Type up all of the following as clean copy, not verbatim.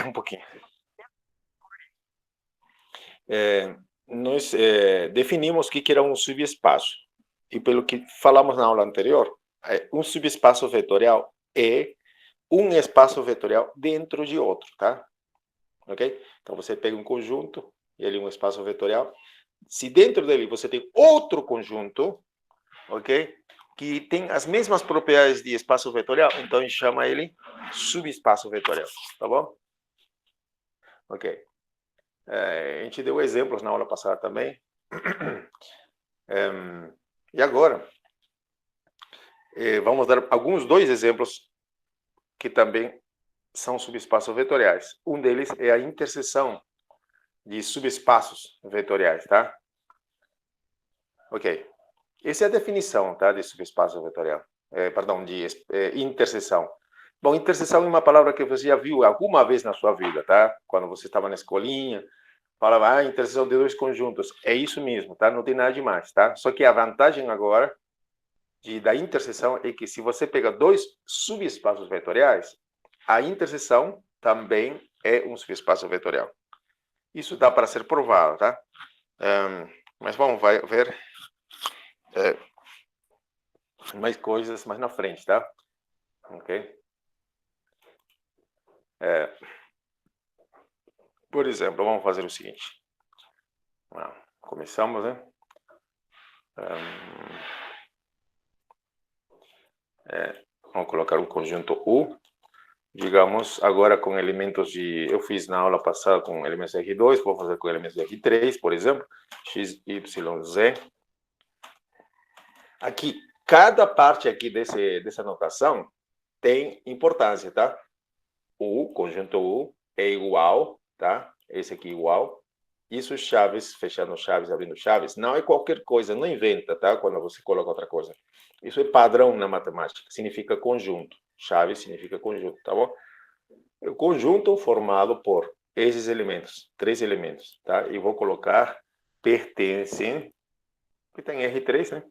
um pouquinho. Nós definimos o que era um subespaço. E pelo que falamos na aula anterior, um subespaço vetorial é um espaço vetorial dentro de outro, tá? Ok? Então, você pega um conjunto, e ali um espaço vetorial. Se dentro dele você tem outro conjunto, ok? Que tem as mesmas propriedades de espaço vetorial, então a gente chama ele subespaço vetorial, tá bom? Ok. A gente deu exemplos na aula passada também. E agora, vamos dar dois exemplos que também são subespaços vetoriais. Um deles é a interseção de subespaços vetoriais, tá? Ok. Essa é a definição, tá, de subespaço vetorial. Perdão, de interseção. Bom, interseção é uma palavra que você já viu alguma vez na sua vida, tá? Quando você estava na escolinha, falava, interseção de dois conjuntos. É isso mesmo, tá? Não tem nada demais, tá? Só que a vantagem agora da interseção é que se você pega dois subespaços vetoriais, a interseção também é um subespaço vetorial. Isso dá para ser provado, tá? Mas vamos ver mais coisas mais na frente, tá? Ok? Por exemplo, vamos fazer o seguinte. Começamos, né? Vamos colocar um conjunto U. Digamos, agora com elementos de... Eu fiz na aula passada com elementos de R2, vou fazer com elementos de R3, por exemplo. X, Y, Z. Aqui, cada parte aqui dessa notação tem importância, tá? O conjunto U é igual, tá? Esse aqui é igual. Isso chaves, fechando chaves, abrindo chaves, não é qualquer coisa, não inventa, tá? Quando você coloca outra coisa. Isso é padrão na matemática, significa conjunto. Chave significa conjunto, tá bom? O conjunto formado por esses elementos, 3 elementos, tá? E vou colocar pertencem, que tem R3, né?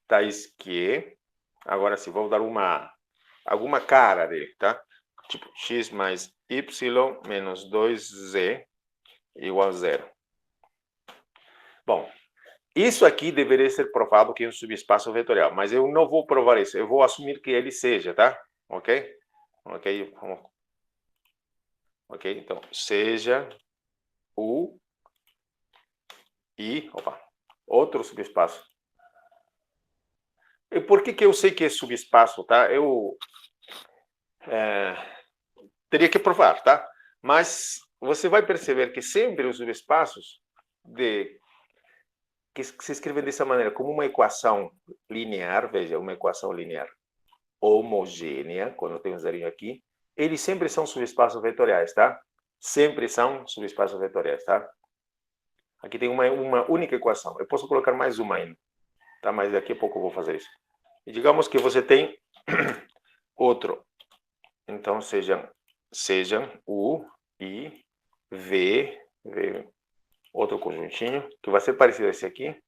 Tais que, agora sim, vou dar alguma cara dele, tá? Tipo, x mais y menos 2z igual a 0. Bom, isso aqui deveria ser provado que é um subespaço vetorial, mas eu não vou provar isso, eu vou assumir que ele seja, tá? Ok? Ok, ok, então, seja o e, outro subespaço. E por que eu sei que é subespaço, tá? Eu teria que provar, tá? Mas você vai perceber que sempre os subespaços que se escrevem dessa maneira, como uma equação linear, veja, uma equação linear homogênea, quando tem um zerinho aqui, eles sempre são subespaços vetoriais, tá? Sempre são subespaços vetoriais, tá? Aqui tem uma única equação. Eu posso colocar mais uma ainda, tá? Mas daqui a pouco eu vou fazer isso. E digamos que você tem outro. Então, sejam U, I, V, outro conjuntinho, que vai ser parecido a esse aqui.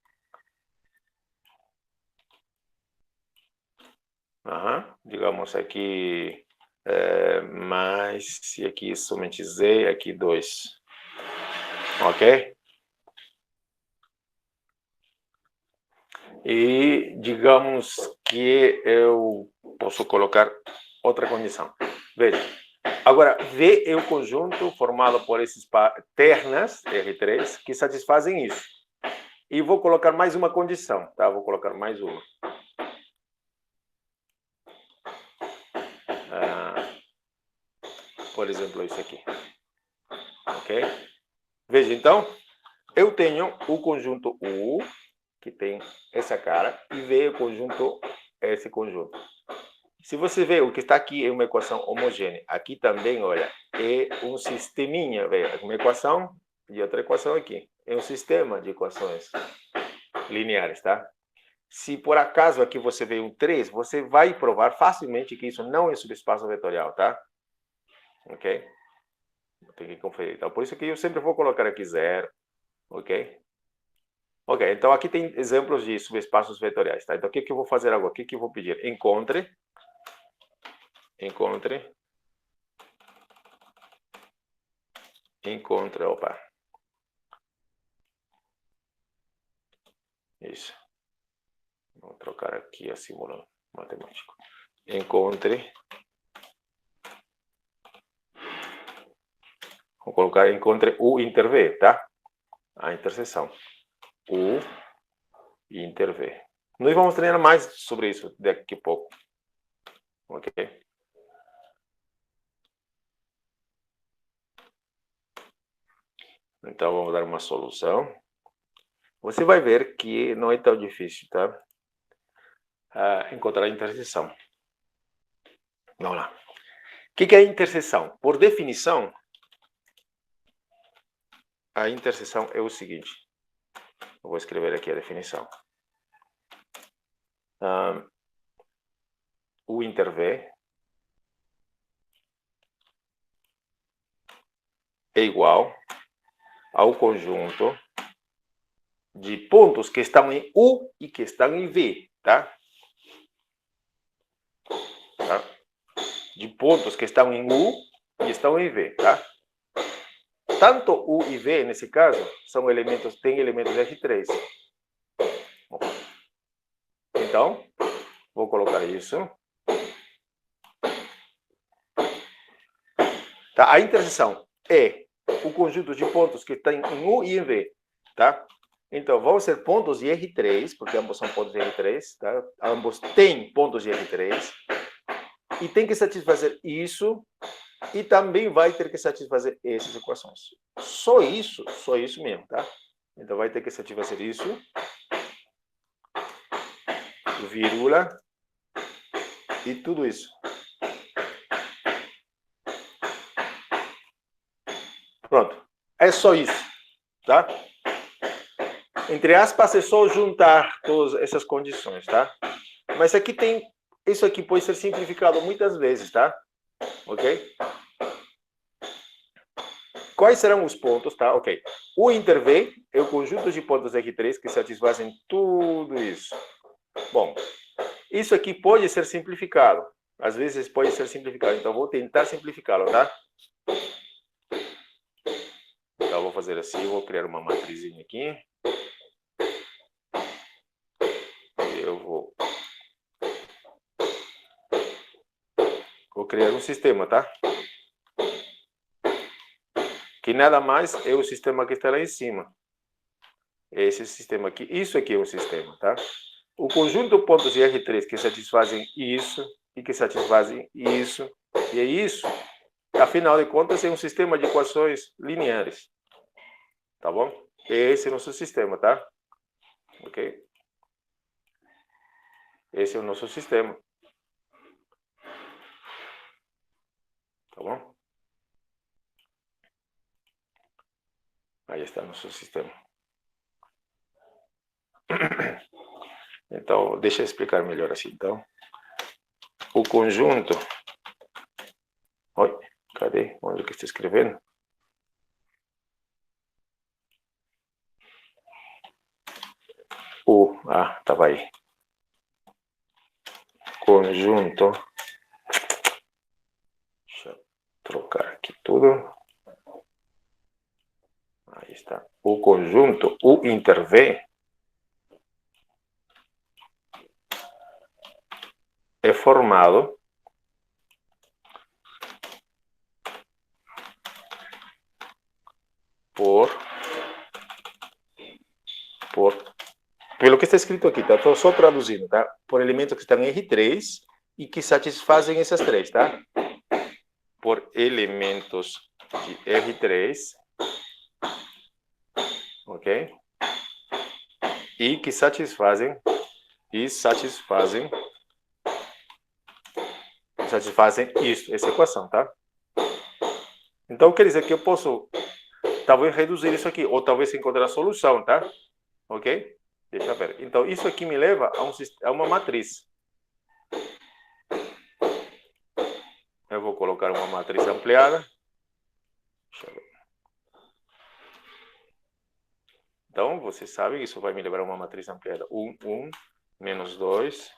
Digamos aqui, mais, e aqui somente Z, aqui 2. Ok? E digamos que eu posso colocar outra condição. Veja, agora, V é o conjunto formado por esses ternas, R3, que satisfazem isso. E vou colocar mais uma condição, tá? Vou colocar mais uma. Por exemplo, isso aqui. Ok? Veja, então, eu tenho o conjunto U, que tem essa cara, e V é o conjunto, esse conjunto. Se você vê, o que está aqui é uma equação homogênea. Aqui também, olha, é um sisteminha, veja, uma equação e outra equação aqui. É um sistema de equações lineares, tá? Se por acaso aqui você vê um 3, você vai provar facilmente que isso não é subespaço vetorial, tá? Ok? Tem que conferir. Então, por isso que eu sempre vou colocar aqui 0, ok? Ok, então aqui tem exemplos de subespaços vetoriais, tá? Então, o que eu vou fazer agora? O que eu vou pedir? Encontre encontre, opa. Isso. Vou trocar aqui a símbolo matemático. Encontre. Vou colocar encontre U inter V, tá? A interseção. U inter V. Nós vamos treinar mais sobre isso daqui a pouco. Ok? Então, vamos dar uma solução. Você vai ver que não é tão difícil, tá? Encontrar a interseção. Vamos lá. O que é a interseção? Por definição, a interseção é o seguinte. Eu vou escrever aqui a definição. U inter V é igual ao conjunto de pontos que estão em U e que estão em V, tá? De pontos que estão em U e estão em V, tá? Tanto U e V, nesse caso, são elementos, tem elementos R3. Então, vou colocar isso. Tá? A interseção é o conjunto de pontos que estão em U e em V, tá? Então, vão ser pontos de R3, porque ambos são pontos de R3, tá? Ambos têm pontos de R3. E tem que satisfazer isso, e também vai ter que satisfazer essas equações. Só isso mesmo, tá? Então, vai ter que satisfazer isso, vírgula, e tudo isso. Pronto. É só isso, tá? Entre aspas, é só juntar todas essas condições, tá? Mas aqui tem... Isso aqui pode ser simplificado muitas vezes, tá? Ok? Quais serão os pontos, tá? Ok. O inter V é o conjunto de pontos R3 que satisfazem tudo isso. Bom, isso aqui pode ser simplificado. Às vezes pode ser simplificado. Então, vou tentar simplificá-lo, tá? Então, vou fazer assim. Vou criar uma matrizinha aqui. Eu vou criar um sistema, tá? Que nada mais é o sistema que está lá em cima. Esse sistema aqui. Isso aqui é um sistema, tá? O conjunto de pontos de R3 que satisfazem isso e que satisfazem isso e é isso, afinal de contas, é um sistema de equações lineares. Tá bom? Esse é o nosso sistema, tá? Ok? Esse é o nosso sistema. Tá bom? Aí está o nosso sistema. Então, deixa eu explicar melhor assim. Então, o conjunto... Oi, cadê? Onde que está escrevendo? Estava aí. Conjunto. Deixa eu trocar aqui tudo. Aí está. O conjunto U inter V é formado pelo que está escrito aqui, tá? Estou só traduzindo, tá? Por elementos que estão em R3 e que satisfazem essas três, tá? Por elementos de R3, ok? E que satisfazem isso, essa equação, tá? Então, quer dizer que eu posso talvez reduzir isso aqui, ou talvez encontrar a solução, tá? Ok? Deixa eu ver. Então, isso aqui me leva a uma matriz. Eu vou colocar uma matriz ampliada. Deixa eu ver. Então, você sabe que isso vai me levar a uma matriz ampliada. 1, 1, menos 2,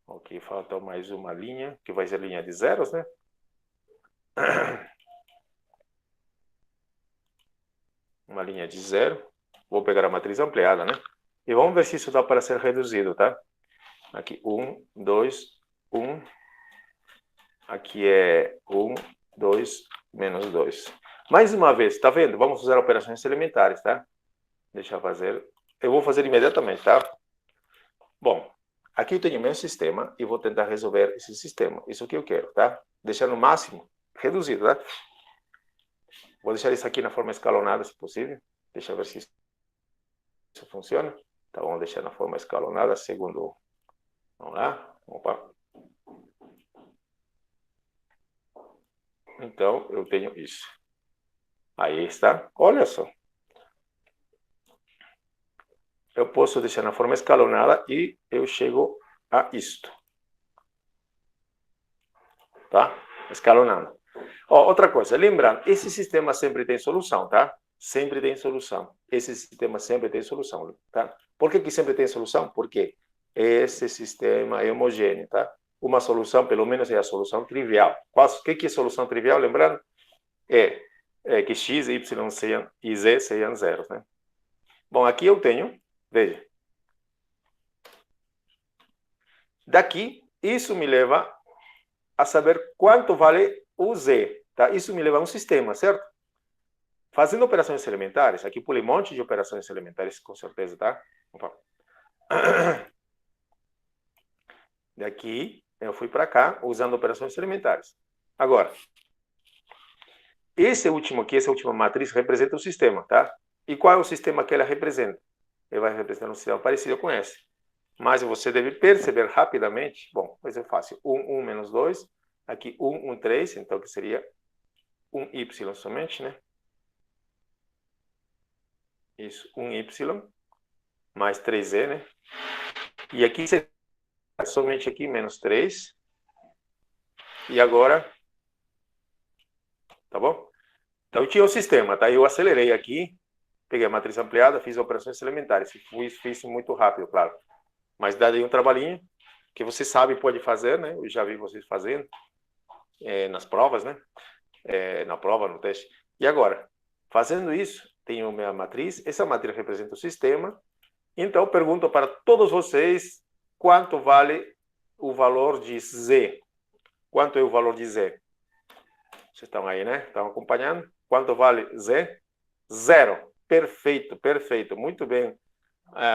Ok, falta mais uma linha, que vai ser linha de zeros, né? Uma linha de zero. Vou pegar a matriz ampliada, né? E vamos ver se isso dá para ser reduzido, tá? Aqui, 1, 2, 1. Aqui é 1, 2, menos 2. Mais uma vez, tá vendo? Vamos usar operações elementares, tá? Deixa eu fazer. Eu vou fazer imediatamente, tá? Bom, aqui eu tenho meu sistema e vou tentar resolver esse sistema. Isso que eu quero, tá? Deixar no máximo reduzido, tá? Vou deixar isso aqui na forma escalonada, se possível. Deixa eu ver se isso funciona. Então, vamos deixar na forma escalonada, segundo... Vamos lá. Opa. Então, eu tenho isso. Aí está. Olha só. Eu posso deixar na forma escalonada e eu chego a isto. Tá? Escalonado. Ó, outra coisa, lembrando, esse sistema sempre tem solução, tá? Sempre tem solução. Esse sistema sempre tem solução, tá? Por que sempre tem solução? Porque esse sistema é homogêneo, tá? Uma solução, pelo menos, é a solução trivial. O que é solução trivial? Lembrando, é que x, y sejam, e z sejam zeros, né? Bom, aqui eu tenho, veja. Daqui, isso me leva a saber quanto vale o z, tá? Isso me leva a um sistema, certo? Fazendo operações elementares, aqui pulei um monte de operações elementares, com certeza, tá? Opa. Daqui, eu fui para cá, usando operações elementares. Agora, esse último aqui, essa última matriz, representa o sistema, tá? E qual é o sistema que ela representa? Ele vai representar um sistema parecido com esse. Mas você deve perceber rapidamente, bom, pois é fácil, 1, 1 menos 2, aqui 1, 1, 3, então que seria 1y somente, né? Isso, 1y, mais 3z, né? E aqui seria somente aqui, menos 3. E agora, tá bom? Então, eu tinha o sistema, tá? Eu acelerei aqui, peguei a matriz ampliada, fiz operações elementares. Fiz muito rápido, claro. Mas dá aí um trabalhinho que você sabe pode fazer, né? Eu já vi vocês fazendo nas provas, né? Na prova, no teste. E agora, fazendo isso, tenho minha matriz. Essa matriz representa o sistema. Então, pergunto para todos vocês quanto vale o valor de Z. Quanto é o valor de Z? Vocês estão aí, né? Estão acompanhando? Quanto vale Z? 0. Perfeito, perfeito. Muito bem.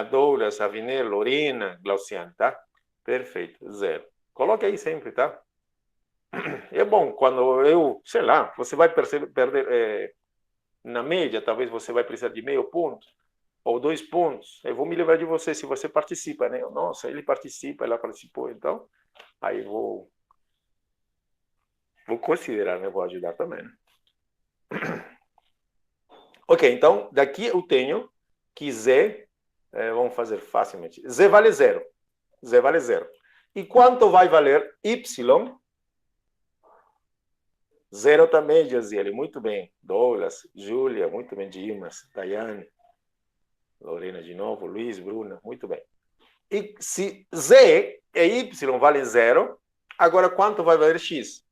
Douglas, Avinel, Lorena, Glauciane, tá? Perfeito, 0. Coloque aí sempre, tá? É bom, quando sei lá, você vai perder na média, talvez você vai precisar de meio ponto ou 2 pontos. Eu vou me lembrar de você se você participa, né? Nossa, ele participa, ela participou, então aí vou considerar, né? Vou ajudar também, né? Ok, então daqui eu tenho que Z, vamos fazer facilmente, Z vale 0. Z vale 0. E quanto vai valer Y? 0 também, Josiele, muito bem. Douglas, Júlia, muito bem. Dimas, Daiane, Lorena de novo, Luiz, Bruna, muito bem. E se Z e Y vale 0, agora quanto vai valer X?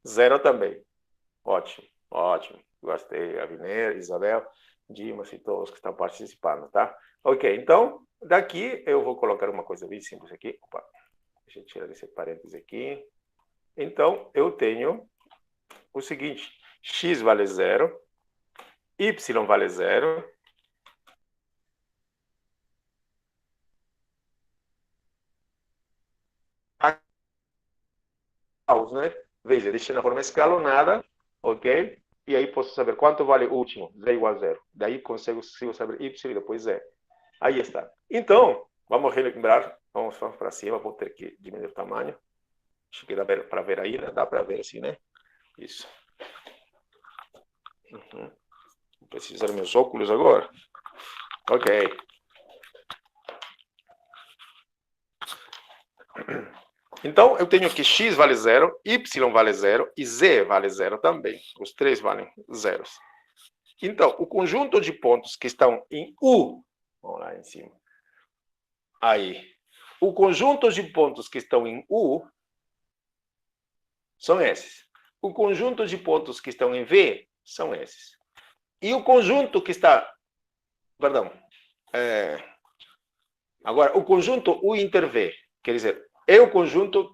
0 também. Ótimo, ótimo. Gostei, Aviner, Isabel, Dimas e todos que estão participando, tá? Ok, então, daqui eu vou colocar uma coisa bem simples aqui. Opa, deixa eu tirar esse parênteses aqui. Então, eu tenho o seguinte, x vale 0, y vale 0, né? Veja, deixei na forma escalonada, ok? E aí posso saber quanto vale o último, z igual a 0. Daí consigo saber y e depois z. Aí está. Então, vamos relembrar, vamos para cima, vou ter que diminuir o tamanho. Acho que dá para ver aí, né? Dá para ver assim, né? Isso. Vou precisar dos meus óculos agora. Ok. Então, eu tenho que x vale 0, y vale 0 e z vale 0 também. Os três valem zeros. Então, o conjunto de pontos que estão em U, vamos lá em cima. Aí, o conjunto de pontos que estão em U são esses. O conjunto de pontos que estão em V são esses. E o conjunto que está... Perdão. Agora, o conjunto U inter V, quer dizer, é o conjunto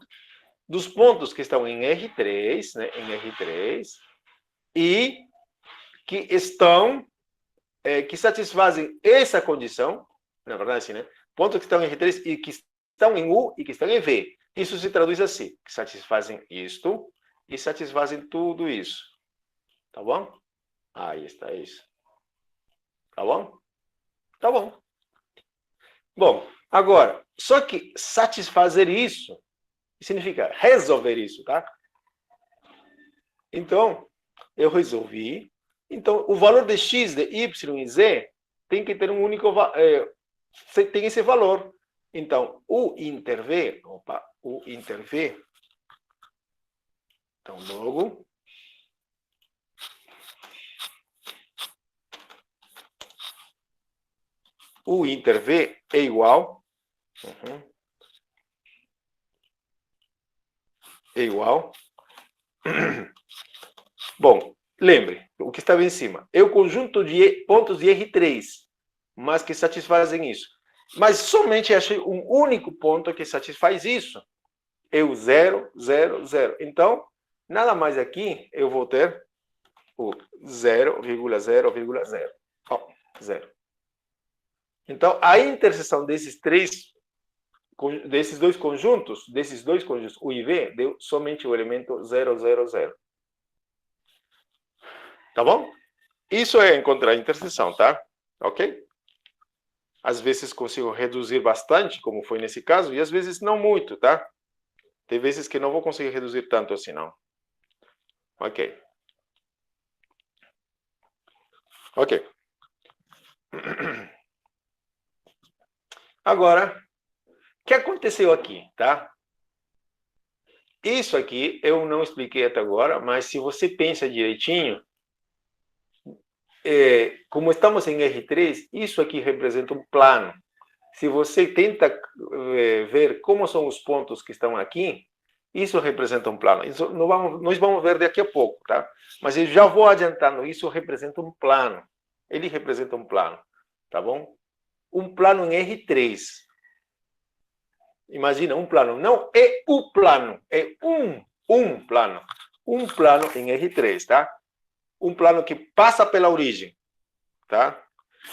dos pontos que estão em R3, né, em R3, e que estão, que satisfazem essa condição, na verdade, assim, né, pontos que estão em R3 e que estão em U e que estão em V. Isso se traduz assim, que satisfazem isto e satisfazem tudo isso. Tá bom? Aí está isso. Tá bom? Tá bom. Bom, agora, só que satisfazer isso significa resolver isso, tá? Então, eu resolvi. Então, o valor de x, de y e z tem que ter um único... tem esse valor. Então, o inter v... Opa, o inter v... Então, logo... O inter v é igual... É igual... Bom, lembre, o que estava em cima. É o conjunto de pontos de R3, mas que satisfazem isso. Mas somente achei um único ponto que satisfaz isso. É o 0, 0, 0. Então, nada mais aqui, eu vou ter o 0,0,0. Oh, 0. Então, a interseção desses dois conjuntos, U e V, deu somente o elemento 0, 0, 0. Tá bom? Isso é encontrar a interseção, tá? Ok? Às vezes consigo reduzir bastante, como foi nesse caso, e às vezes não muito, tá? Tem vezes que não vou conseguir reduzir tanto assim, não. Ok. Ok. Agora, o que aconteceu aqui, tá? Isso aqui eu não expliquei até agora, mas se você pensa direitinho, como estamos em R3, isso aqui representa um plano. Se você tenta ver como são os pontos que estão aqui, isso representa um plano. Isso nós vamos ver daqui a pouco, tá? Mas eu já vou adiantando, isso representa um plano. Ele representa um plano, tá bom? Um plano em R3. Imagina, um plano. Não é o plano, é um plano. Um plano em R3, tá? Um plano que passa pela origem, tá?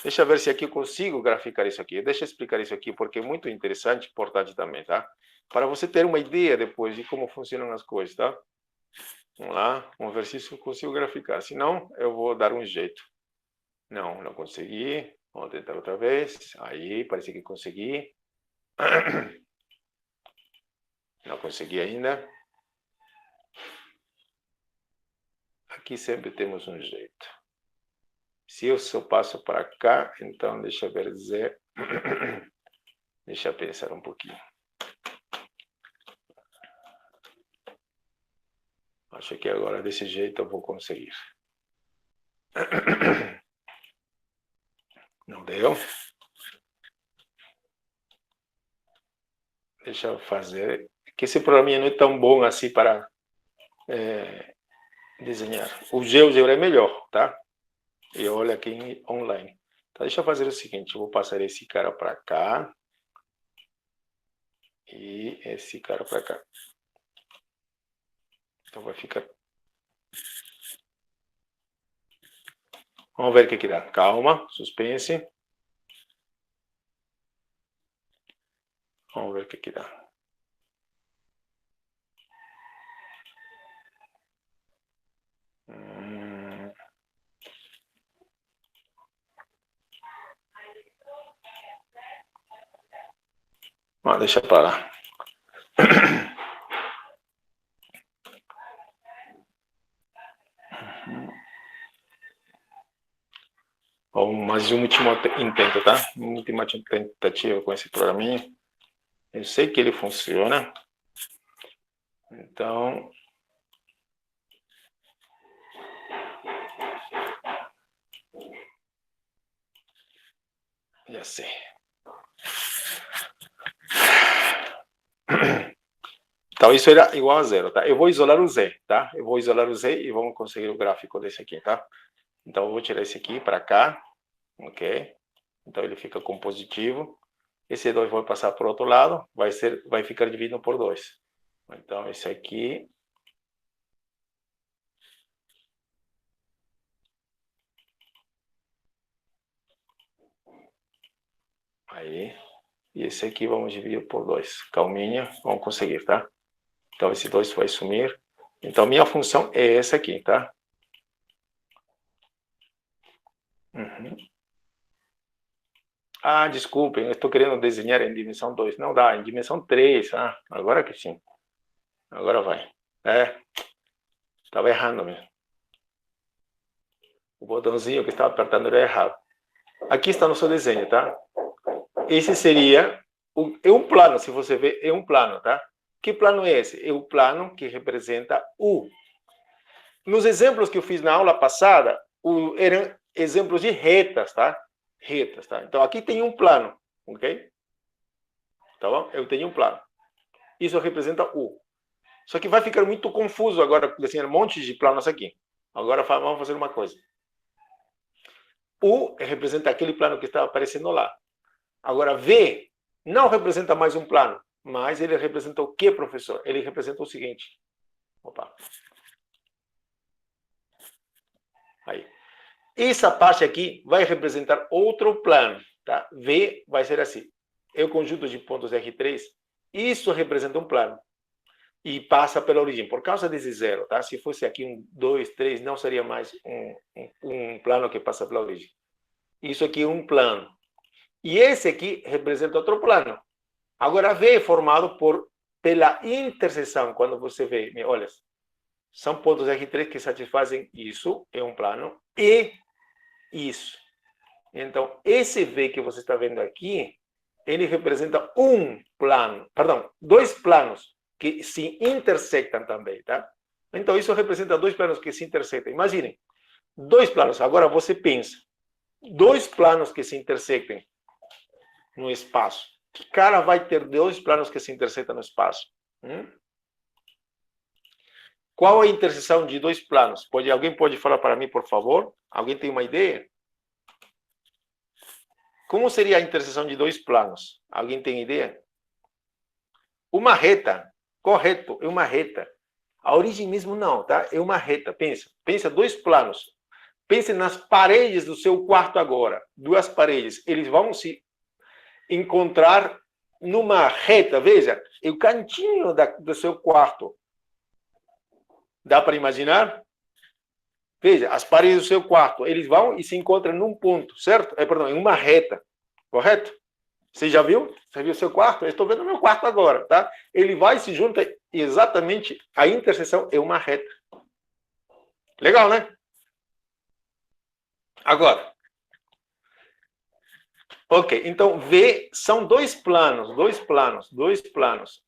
Deixa eu ver se aqui eu consigo graficar isso aqui. Deixa eu explicar isso aqui, porque é muito interessante e importante também, tá? Para você ter uma ideia depois de como funcionam as coisas, tá? Vamos lá, vamos ver se eu consigo graficar. Se não, eu vou dar um jeito. Não, não consegui. Vamos tentar outra vez. Aí, parece que consegui. Não consegui ainda. Aqui sempre temos um jeito. Se eu só passo para cá, então deixa eu ver dizer. Deixa eu pensar um pouquinho. Acho que agora desse jeito eu vou conseguir. Não deu? Deixa eu fazer. Que esse programinha não é tão bom assim para desenhar. O GeoGebra é melhor, tá? E olha aqui online. Então, deixa eu fazer o seguinte. Eu vou passar esse cara para cá. E esse cara para cá. Então vai ficar... Vamos ver o que dá. Calma, suspense. Vamos ver o que dá. Deixa para lá. Mais um último intento, tá? Uma última tentativa com esse programinha. Eu sei que ele funciona. Então... Já sei. Então, isso era igual a zero, tá? Eu vou isolar o Z, tá? Eu vou isolar o Z e vamos conseguir o gráfico desse aqui, tá? Então, eu vou tirar esse aqui para cá, ok? Então, ele fica com positivo. Esse 2 vai passar para o outro lado, vai ficar dividido por 2. Então, esse aqui... Aí. E esse aqui vamos dividir por 2. Calminha, vamos conseguir, tá? Então, esse 2 vai sumir. Então, minha função é essa aqui, tá? Uhum. Ah, desculpem, eu estou querendo desenhar em dimensão 2. Não dá, em dimensão 3. Ah, agora que sim. Agora vai. Estava errando mesmo. O botãozinho que estava apertando era errado. Aqui está no seu desenho, tá? Esse seria... É um plano, se você ver, é um plano, tá? Que plano é esse? É o plano que representa U. Nos exemplos que eu fiz na aula passada, eram exemplos de retas, tá? Retas, tá? Então, aqui tem um plano, ok? Tá bom? Eu tenho um plano. Isso representa U. Só que vai ficar muito confuso agora, desenhar um monte de planos aqui. Agora vamos fazer uma coisa. U representa aquele plano que está aparecendo lá. Agora, V não representa mais um plano, mas ele representa o que, professor? Ele representa o seguinte. Opa. Aí. Essa parte aqui vai representar outro plano, tá? V vai ser assim. É o conjunto de pontos R3. Isso representa um plano. E passa pela origem, por causa desse zero, tá? Se fosse aqui 1, 2, 3, não seria mais um plano que passa pela origem. Isso aqui é um plano. E esse aqui representa outro plano. Agora, V é formado pela interseção, quando você vê, olha, são pontos R3 que satisfazem isso, é um plano, e isso. Então, esse V que você está vendo aqui, ele representa um plano, perdão, dois planos que se intersectam também, tá? Então, isso representa dois planos que se intersectam. Imaginem, dois planos. Agora você pensa, dois planos que se intersectem no espaço. Que cara vai ter dois planos que se intersectam no espaço? Qual a interseção de dois planos? Alguém pode falar para mim, por favor? Alguém tem uma ideia? Como seria a interseção de dois planos? Alguém tem ideia? Uma reta. Correto, é uma reta. A origem mesmo não, tá? É uma reta. Pensa dois planos. Pense nas paredes do seu quarto agora. Duas paredes. Eles vão se encontrar numa reta. Veja, é o cantinho do seu quarto. Dá para imaginar? Veja, as paredes do seu quarto, eles vão e se encontram num ponto, certo? Perdão, em uma reta, correto? Você já viu? Você viu o seu quarto? Eu estou vendo o meu quarto agora, tá? Ele vai e se junta exatamente, a interseção é uma reta. Legal, né? Agora, ok, então V são dois planos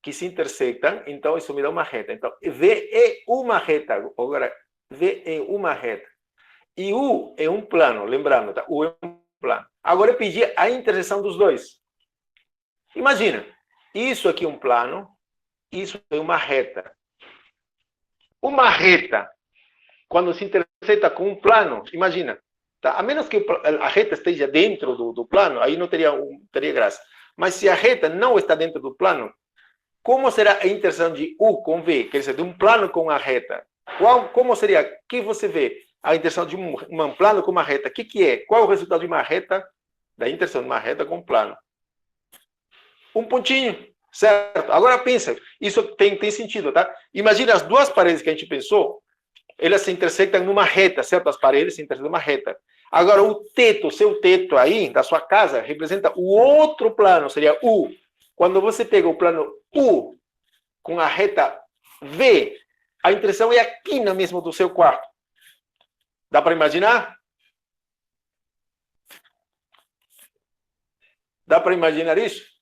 que se intersectam, então isso me dá uma reta. Então, V é uma reta. Agora, V é uma reta. E U é um plano, lembrando, tá? U é um plano. Agora eu pedi a interseção dos dois. Imagina, isso aqui é um plano, isso é uma reta. Uma reta, quando se intersecta com um plano, imagina, tá? A menos que a reta esteja dentro do plano, aí não teria graça. Mas se a reta não está dentro do plano, como será a interseção de U com V? Quer dizer, de um plano com a reta. Como seria? O que você vê? A interseção de um plano com uma reta. O que é? Qual é o resultado de uma reta? Da interseção de uma reta com um plano. Um pontinho, certo? Agora pensa, isso tem sentido, tá? Imagina as duas paredes que a gente pensou, elas se intersectam numa reta, certo? As paredes se intersectam numa reta. Agora, o teto, seu teto aí, da sua casa, representa o outro plano, seria U. Quando você pega o plano U com a reta V, a interseção é aqui na mesma do seu quarto. Dá para imaginar? Dá para imaginar isso?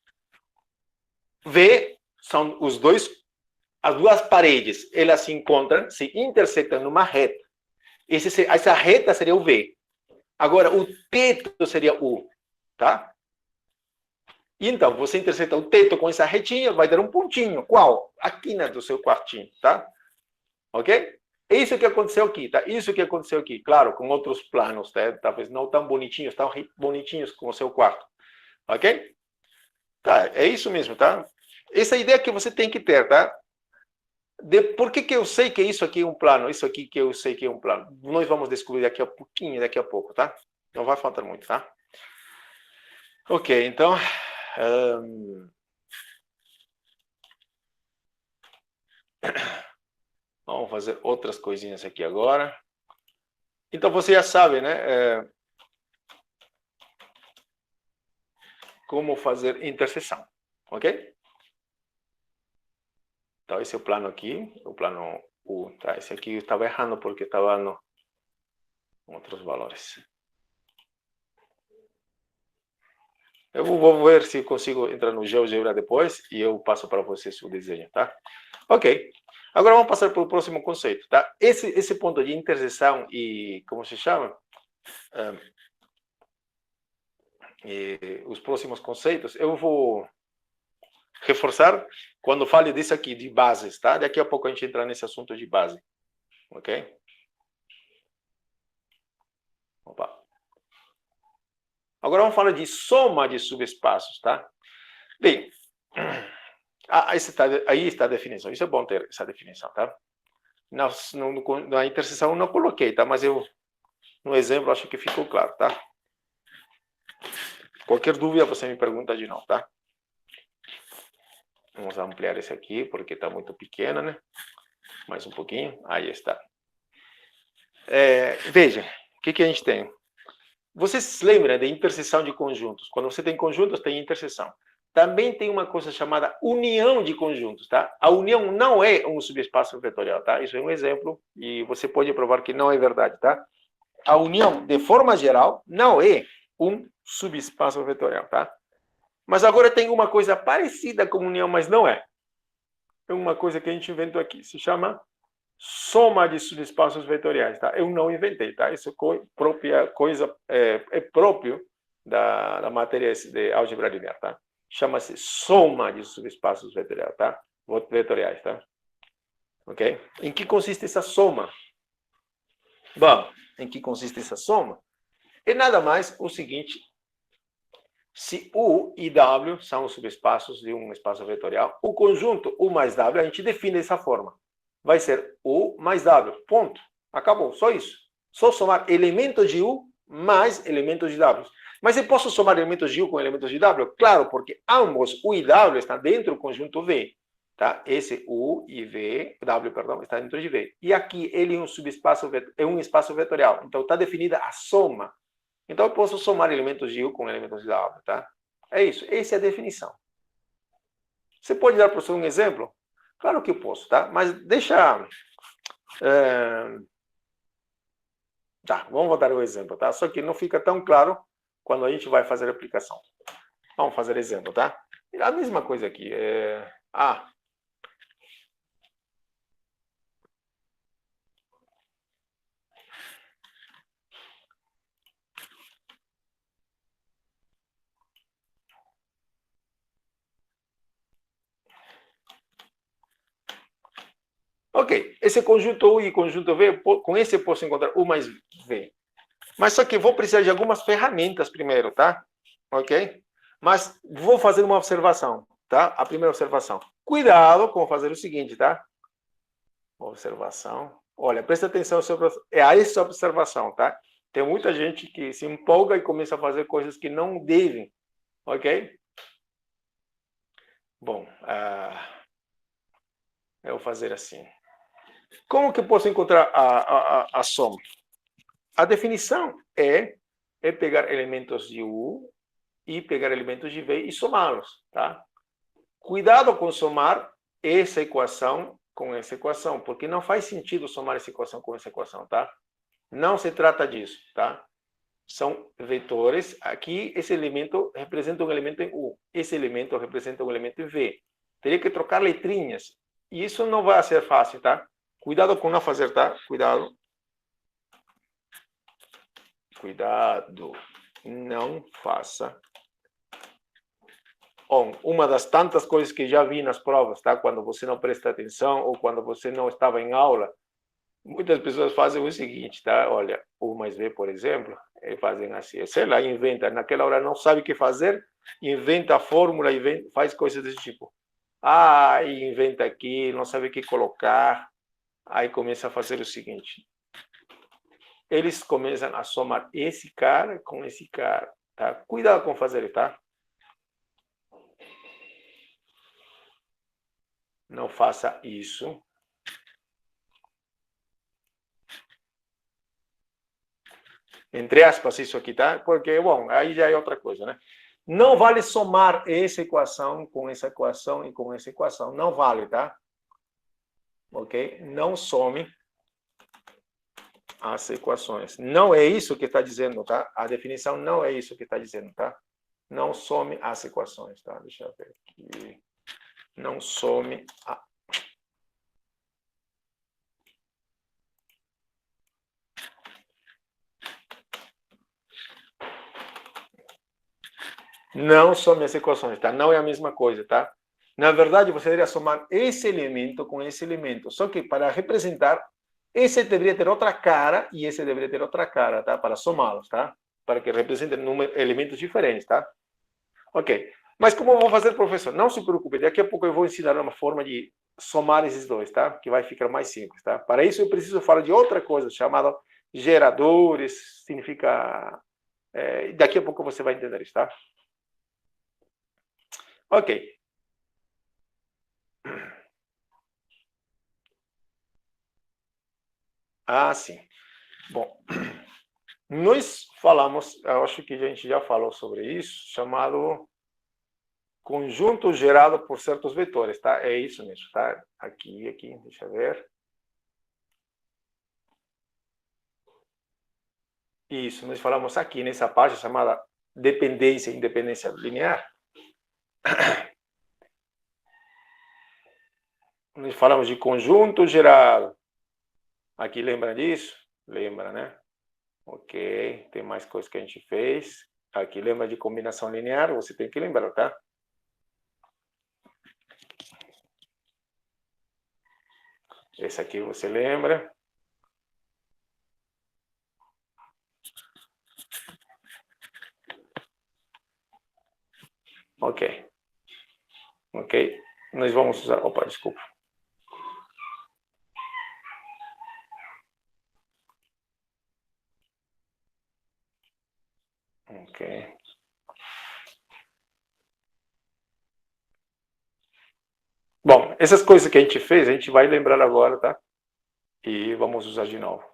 V são as duas paredes, elas se encontram, se intersectam numa reta. Essa reta seria o V. Agora, o teto seria U, tá? E então, você interseta o teto com essa retinha, vai dar um pontinho. Qual? A quina do seu quartinho, tá? Ok? É isso que aconteceu aqui, tá? Isso que aconteceu aqui. Claro, com outros planos, tá? Talvez não tão bonitinhos como o seu quarto. Ok? Tá, é isso mesmo, tá? Essa ideia que você tem que ter, tá? Por que eu sei que isso aqui é um plano? Isso aqui que eu sei que é um plano. Nós vamos descobrir daqui a pouquinho, daqui a pouco, tá? Não vai faltar muito, tá? Ok, então... vamos fazer outras coisinhas aqui agora. Então, você já sabe, né? Como fazer interseção, ok? Então, esse é o plano aqui, o plano U, tá? Esse aqui eu estava errando porque estava no outros valores. Eu vou ver se consigo entrar no GeoGebra depois e eu passo para vocês o desenho, tá? Ok. Agora vamos passar para o próximo conceito, tá? Esse ponto de interseção e, como se chama? Os próximos conceitos, eu vou reforçar quando fale disso aqui, de bases, tá? Daqui a pouco a gente entra nesse assunto de base, ok? Opa. Agora vamos falar de soma de subespaços, tá? Bem, aí está a definição. Isso é bom ter essa definição, tá? Na interseção eu não coloquei, tá? Mas eu, no exemplo, acho que ficou claro, tá? Qualquer dúvida você me pergunta de novo, tá? Vamos ampliar esse aqui, porque está muito pequeno, né? Mais um pouquinho. Aí está. Veja, o que a gente tem? Você se lembra da interseção de conjuntos? Quando você tem conjuntos, tem interseção. Também tem uma coisa chamada união de conjuntos, tá? A união não é um subespaço vetorial, tá? Isso é um exemplo e você pode provar que não é verdade, tá? A união, de forma geral, não é um subespaço vetorial, tá? Mas agora tem uma coisa parecida com união, mas não é. É uma coisa que a gente inventou aqui. Se chama soma de subespaços vetoriais, tá? Eu não inventei, tá? Isso é próprio da matéria de álgebra linear, tá? Chama-se soma de subespaços vetoriais, tá? Vetoriais, tá? Ok? Em que consiste essa soma? Bom, em que consiste essa soma? É nada mais o seguinte: se U e W são os subespaços de um espaço vetorial, o conjunto U mais W a gente define dessa forma. Vai ser U mais W, ponto. Acabou, só isso. Só somar elementos de U mais elementos de W. Mas eu posso somar elementos de U com elementos de W? Claro, porque ambos, U e W, estão dentro do conjunto V. Tá? Esse U e W, está dentro de V. E aqui ele é um espaço vetorial. Então está definida a soma. Então eu posso somar elementos de U com elementos de W, tá? É isso, essa é a definição. Você pode dar para você um exemplo? Claro que eu posso, tá? Mas deixa... Tá, vamos dar o exemplo, tá? Só que não fica tão claro quando a gente vai fazer a aplicação. Vamos fazer exemplo, tá? A mesma coisa aqui. Ok, esse conjunto U e conjunto V, com esse eu posso encontrar U mais V. Mas só que vou precisar de algumas ferramentas primeiro, tá? Ok? Mas vou fazer uma observação, tá? A primeira observação. Cuidado com fazer o seguinte, tá? Observação. Olha, presta atenção sobre essa observação, tá? Tem muita gente que se empolga e começa a fazer coisas que não devem, ok? Bom, eu vou fazer assim. Como que eu posso encontrar a soma? A definição é pegar elementos de U e pegar elementos de V e somá-los, tá? Cuidado com somar essa equação com essa equação, porque não faz sentido somar essa equação com essa equação, tá? Não se trata disso, tá? São vetores. Aqui, esse elemento representa um elemento em U. Esse elemento representa um elemento em V. Teria que trocar letrinhas. E isso não vai ser fácil, tá? Cuidado com não fazer, tá? Cuidado. Cuidado. Não faça uma das tantas coisas que já vi nas provas, tá? Quando você não presta atenção ou quando você não estava em aula, muitas pessoas fazem o seguinte, tá? Olha, o mais B, por exemplo, fazem assim, sei lá, inventa, naquela hora não sabe o que fazer, inventa a fórmula, faz coisas desse tipo. Inventa aqui, não sabe o que colocar, aí começa a fazer o seguinte. Eles começam a somar esse cara com esse cara, tá? Cuidado com fazer, tá? Não faça isso. Entre aspas, isso aqui, tá? Porque, bom, aí já é outra coisa, né? Não vale somar essa equação com essa equação e com essa equação. Não vale, tá? Ok? Não some as equações. Não é isso que está dizendo, tá? A definição não é isso que está dizendo, tá? Não some as equações, tá? Deixa eu ver aqui. Não some a... Não some as equações, tá? Não é a mesma coisa, tá? Na verdade, você deveria somar esse elemento com esse elemento. Só que para representar, esse deveria ter outra cara e esse deveria ter outra cara, tá? Para somá-los, tá? Para que representem elementos diferentes, tá? Ok. Mas como eu vou fazer, professor? Não se preocupe, daqui a pouco eu vou ensinar uma forma de somar esses dois, tá? Que vai ficar mais simples, tá? Para isso eu preciso falar de outra coisa chamada geradores, significa... daqui a pouco você vai entender isso, tá? Ok. Sim. Bom, nós falamos, eu acho que a gente já falou sobre isso, chamado conjunto gerado por certos vetores, tá? É isso mesmo, tá? Aqui, deixa eu ver. Isso, nós falamos aqui nessa parte chamada dependência e independência linear. Nós falamos de conjunto gerado. Aqui lembra disso? Lembra, né? Ok, tem mais coisas que a gente fez. Aqui lembra de combinação linear, você tem que lembrar, tá? Esse aqui você lembra. Ok. Ok? Nós vamos usar... Opa, desculpa. Ok. Bom, essas coisas que a gente fez, a gente vai lembrar agora, tá? E vamos usar de novo.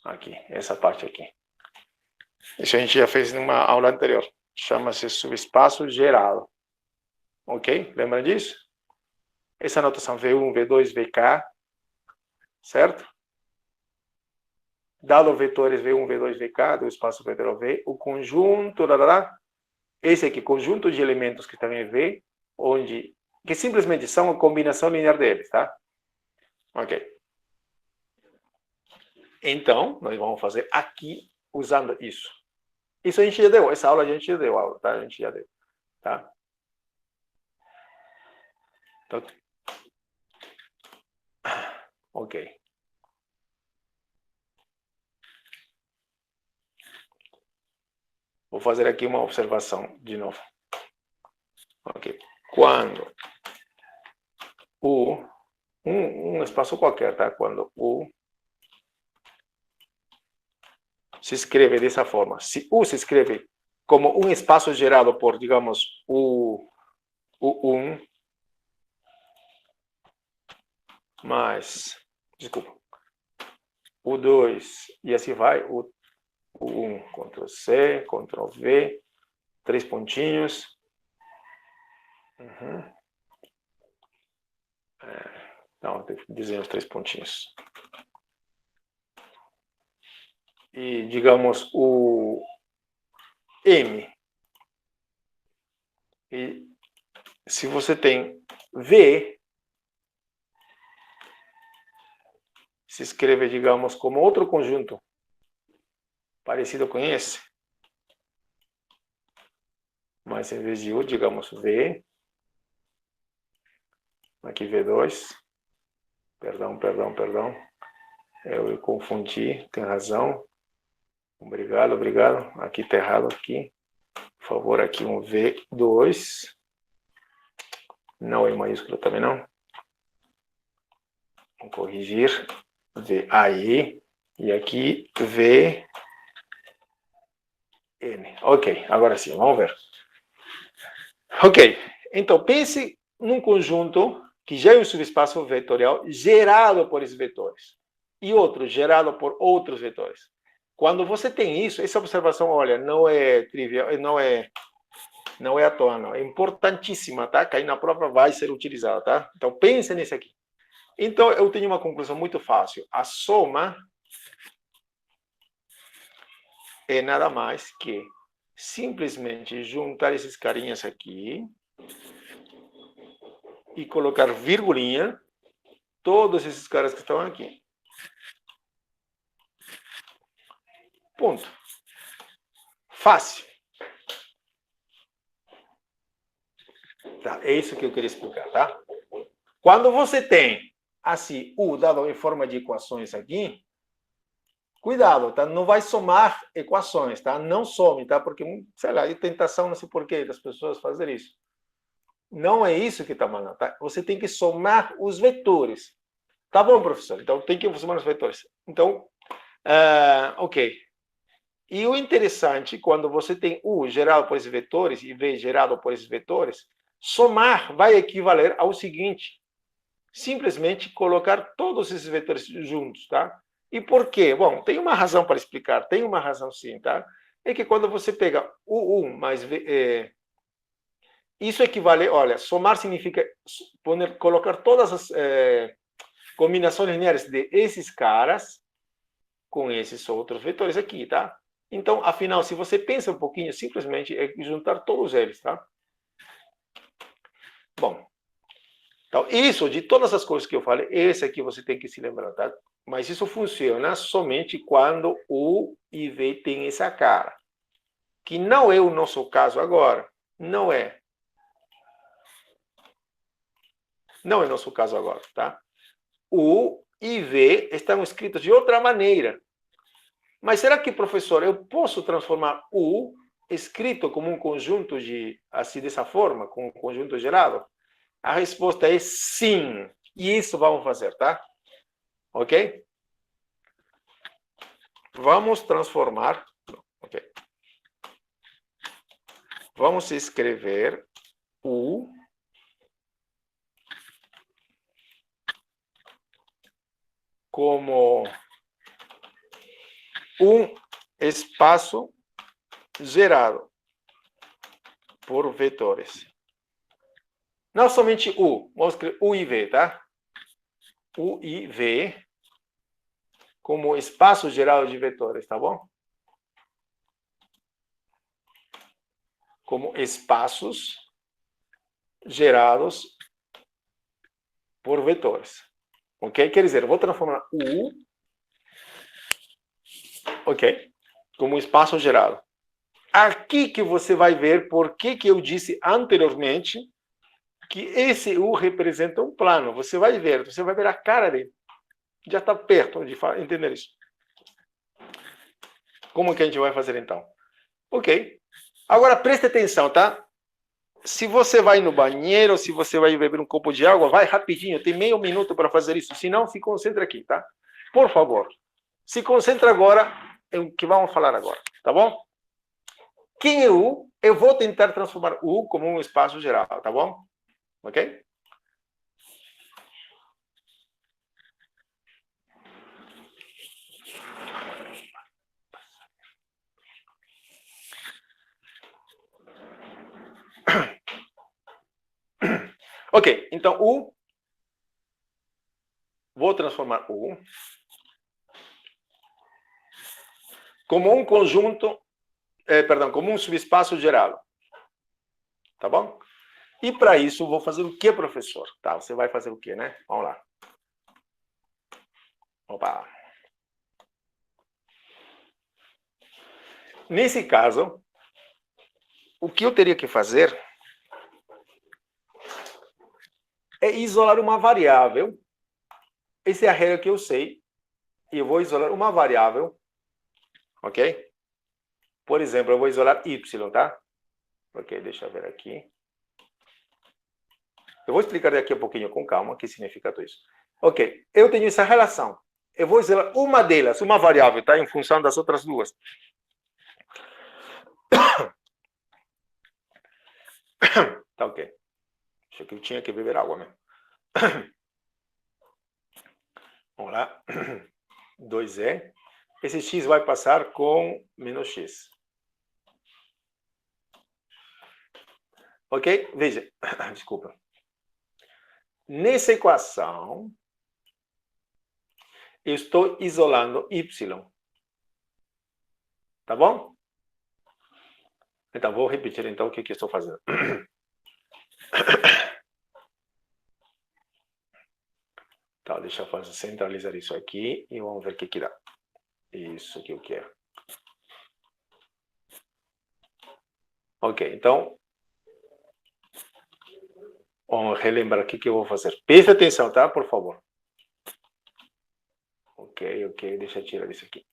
Aqui, essa parte aqui. Isso a gente já fez numa aula anterior. Chama-se subespaço gerado. Ok? Lembra disso? Essa notação V1, V2, VK, certo? Dado vetores V1, V2, VK, do espaço vetorial V, o conjunto, esse aqui, conjunto de elementos que também é V, onde, que simplesmente são a combinação linear deles, tá? Ok. Então, nós vamos fazer aqui usando isso. Isso a gente já deu, essa aula a gente já deu aula, tá? A gente já deu, tá? Então, ok. Vou fazer aqui uma observação de novo. Ok. Quando um espaço qualquer, tá? Quando se escreve dessa forma. Se U se escreve como um espaço gerado por, digamos, U1 mais, desculpa, U2 e assim vai, U1, Ctrl C, Ctrl V, 3 pontinhos. Não, tem que desenhar os 3 pontinhos. E, digamos, o M. E se você tem V, se escreve, digamos, como outro conjunto. parecido com esse. Mas em vez de U, digamos V. Aqui V2. Perdão. Eu confundi, tem razão. Obrigado. Aqui está errado aqui. Por favor, aqui um V2. Não é maiúsculo também não. Vou corrigir. V aí. E aqui V N. Ok, agora sim, vamos ver. Ok, então pense num conjunto que já é um subespaço vetorial gerado por esses vetores e outro gerado por outros vetores. Quando você tem isso, essa observação, olha, não é trivial, não é à toa, não. É importantíssima, tá? Que aí na prova vai ser utilizada, tá? Então pense nisso aqui. Então eu tenho uma conclusão muito fácil. A soma é nada mais que simplesmente juntar esses carinhas aqui e colocar virgulinha todos esses caras que estão aqui. Ponto. Fácil. Tá, é isso que eu queria explicar, tá? Quando você tem assim U dado em forma de equações aqui, cuidado, tá? Não vai somar equações, tá? Não some, tá? Porque, sei lá, é tentação, não sei porquê das pessoas fazerem isso. Não é isso que está mandando, tá? Você tem que somar os vetores. Tá bom, professor? Então tem que somar os vetores. Então, ok. E o interessante, quando você tem U gerado por esses vetores e V gerado por esses vetores, somar vai equivaler ao seguinte: simplesmente colocar todos esses vetores juntos, tá? E por quê? Bom, tem uma razão para explicar, tem uma razão sim, tá? É que quando você pega U1 mais V, isso equivale, olha, somar significa colocar todas as combinações lineares de esses caras com esses outros vetores aqui, tá? Então, afinal, se você pensa um pouquinho, simplesmente é juntar todos eles, tá? Bom, então, isso, de todas as coisas que eu falei, esse aqui você tem que se lembrar, tá? Mas isso funciona somente quando U e V tem essa cara. Que não é o nosso caso agora. Não é. Não é nosso caso agora, tá? U e V estão escritos de outra maneira. Mas será que, professor, eu posso transformar U escrito como um conjunto assim, dessa forma, com um conjunto gerado? A resposta é sim. E isso vamos fazer, tá? Ok? Vamos transformar. Ok. Vamos escrever U como um espaço gerado por vetores. Não somente U, vamos escrever U e V, tá? U e V como espaço gerado de vetores, tá bom? Como espaços gerados por vetores. Ok? Quer dizer, eu vou transformar U, ok? Como espaço gerado. Aqui que você vai ver por que eu disse anteriormente que esse U representa um plano. Você vai ver a cara dele. Já está perto de entender isso. Como que a gente vai fazer então? Ok. Agora preste atenção, tá? Se você vai no banheiro, se você vai beber um copo de água, vai rapidinho, tem meio minuto para fazer isso. Se não, se concentra aqui, tá? Por favor. Se concentra agora em o que vamos falar agora, tá bom? Quem é U? Eu vou tentar transformar U como um espaço geral, tá bom? Ok? Ok, então U, vou transformar U como um conjunto, como um subespaço gerado. Tá bom? E para isso, vou fazer o que, professor? Tá, você vai fazer o que, né? Vamos lá. Opa! Nesse caso, o que eu teria que fazer é isolar uma variável. Essa é a regra que eu sei. E eu vou isolar uma variável, ok? Por exemplo, eu vou isolar y, tá? Ok, deixa eu ver aqui. Eu vou explicar daqui a pouquinho com calma o que significa tudo isso. Ok, eu tenho essa relação. Eu vou isolar uma delas, uma variável, tá? Em função das outras duas. Tá ok. Acho que eu tinha que beber água mesmo. Vamos lá. 2e. Esse x vai passar com menos x. Ok? Veja. Desculpa. Nessa equação, eu estou isolando y. Tá bom? Então, vou repetir então o que eu estou fazendo. Tá, deixa eu centralizar isso aqui e vamos ver o que dá. Isso que eu quero. Ok, então, vamos relembrar o que eu vou fazer. Presta atenção, tá? Por favor. Ok, deixa eu tirar isso aqui.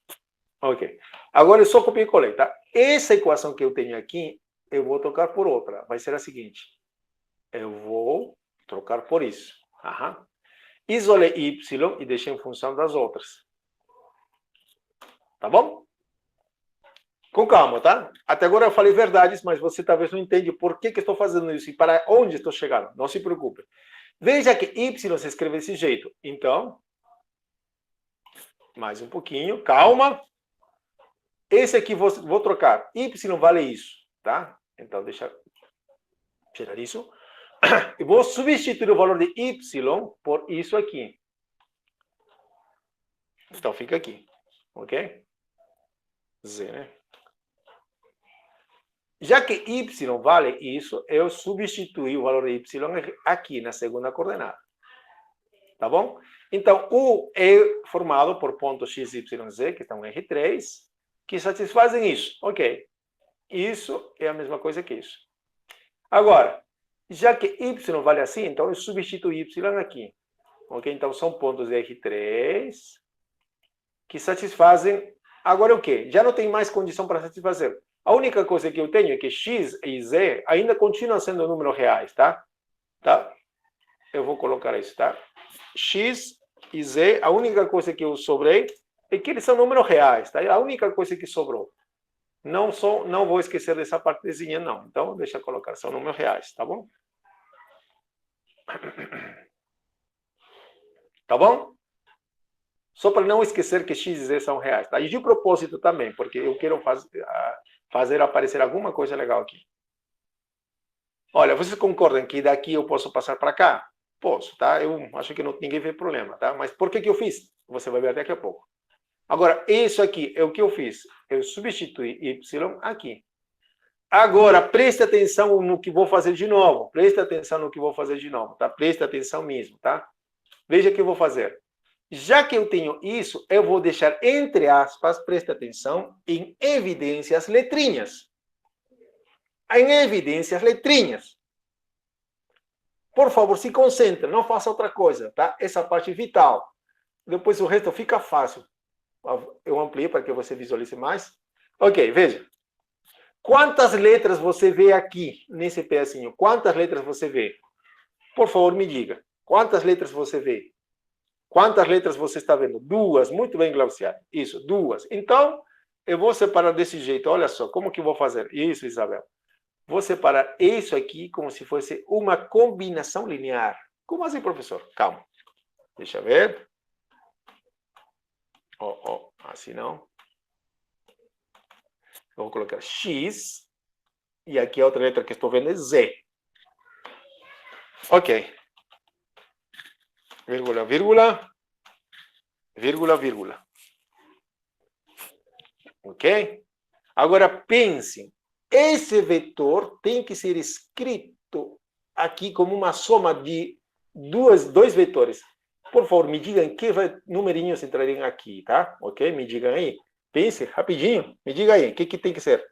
Ok, agora eu só copiei e colei, tá? Essa equação que eu tenho aqui, eu vou trocar por outra. Vai ser a seguinte. Eu vou trocar por isso. Aham. Isolei y e deixei em função das outras. Tá bom? Com calma, tá? Até agora eu falei verdades, mas você talvez não entende por que estou fazendo isso e para onde estou chegando. Não se preocupe. Veja que y se escreve desse jeito. Então, mais um pouquinho, calma. Esse aqui vou trocar. Y vale isso, tá? Então, deixa eu tirar isso. E vou substituir o valor de y por isso aqui. Então, fica aqui. Ok? Z, né? Já que y vale isso, eu substituí o valor de y aqui na segunda coordenada. Tá bom? Então, U é formado por pontos x, y, z, que estão em R3, que satisfazem isso. Ok. Isso é a mesma coisa que isso. Agora, já que y vale assim, então eu substituo y aqui. Ok? Então, são pontos de R3 que satisfazem... Agora o quê? Já não tem mais condição para satisfazer. A única coisa que eu tenho é que x e z ainda continuam sendo números reais, tá? Tá? Eu vou colocar isso, tá? X e z, a única coisa que eu sobrei é que eles são números reais, tá? É a única coisa que sobrou. Não vou esquecer dessa partezinha, não. Então, deixa eu colocar, são números reais, tá bom? Tá bom? Só para não esquecer que x e z são reais, tá? E de propósito também, porque eu quero fazer aparecer alguma coisa legal aqui. Olha, vocês concordam que daqui eu posso passar para cá? Posso, tá? Eu acho que ninguém vê problema, tá? Mas por que eu fiz? Você vai ver daqui a pouco. Agora, isso aqui é o que eu fiz. Eu substituí y aqui. Agora, preste atenção no que vou fazer de novo. Preste atenção no que vou fazer de novo, tá? Preste atenção mesmo, tá? Veja o que eu vou fazer. Já que eu tenho isso, eu vou deixar, entre aspas, preste atenção, em evidências letrinhas. Em evidências letrinhas. Por favor, se concentre, não faça outra coisa, tá? Essa parte é vital. Depois o resto fica fácil. Eu ampliei para que você visualize mais. Ok, veja. Quantas letras você vê aqui, nesse pedacinho? Quantas letras você vê? Por favor, me diga. Quantas letras você vê? Quantas letras você está vendo? Duas. Muito bem, Glauciane. Isso, duas. Então, eu vou separar desse jeito. Olha só, como que eu vou fazer? Isso, Isabel. Vou separar isso aqui como se fosse uma combinação linear. Como assim, professor? Calma. Deixa eu ver. Assim não. Eu vou colocar X. E aqui a outra letra que estou vendo é Z. Ok. Vírgula, vírgula. Vírgula, vírgula. Ok? Agora pensem. Esse vetor tem que ser escrito aqui como uma soma de dois vetores. Por favor, me digam que numerinhos entrariam aqui, tá? Ok? Me digam aí. Pense rapidinho. Me diga aí, o que tem que ser?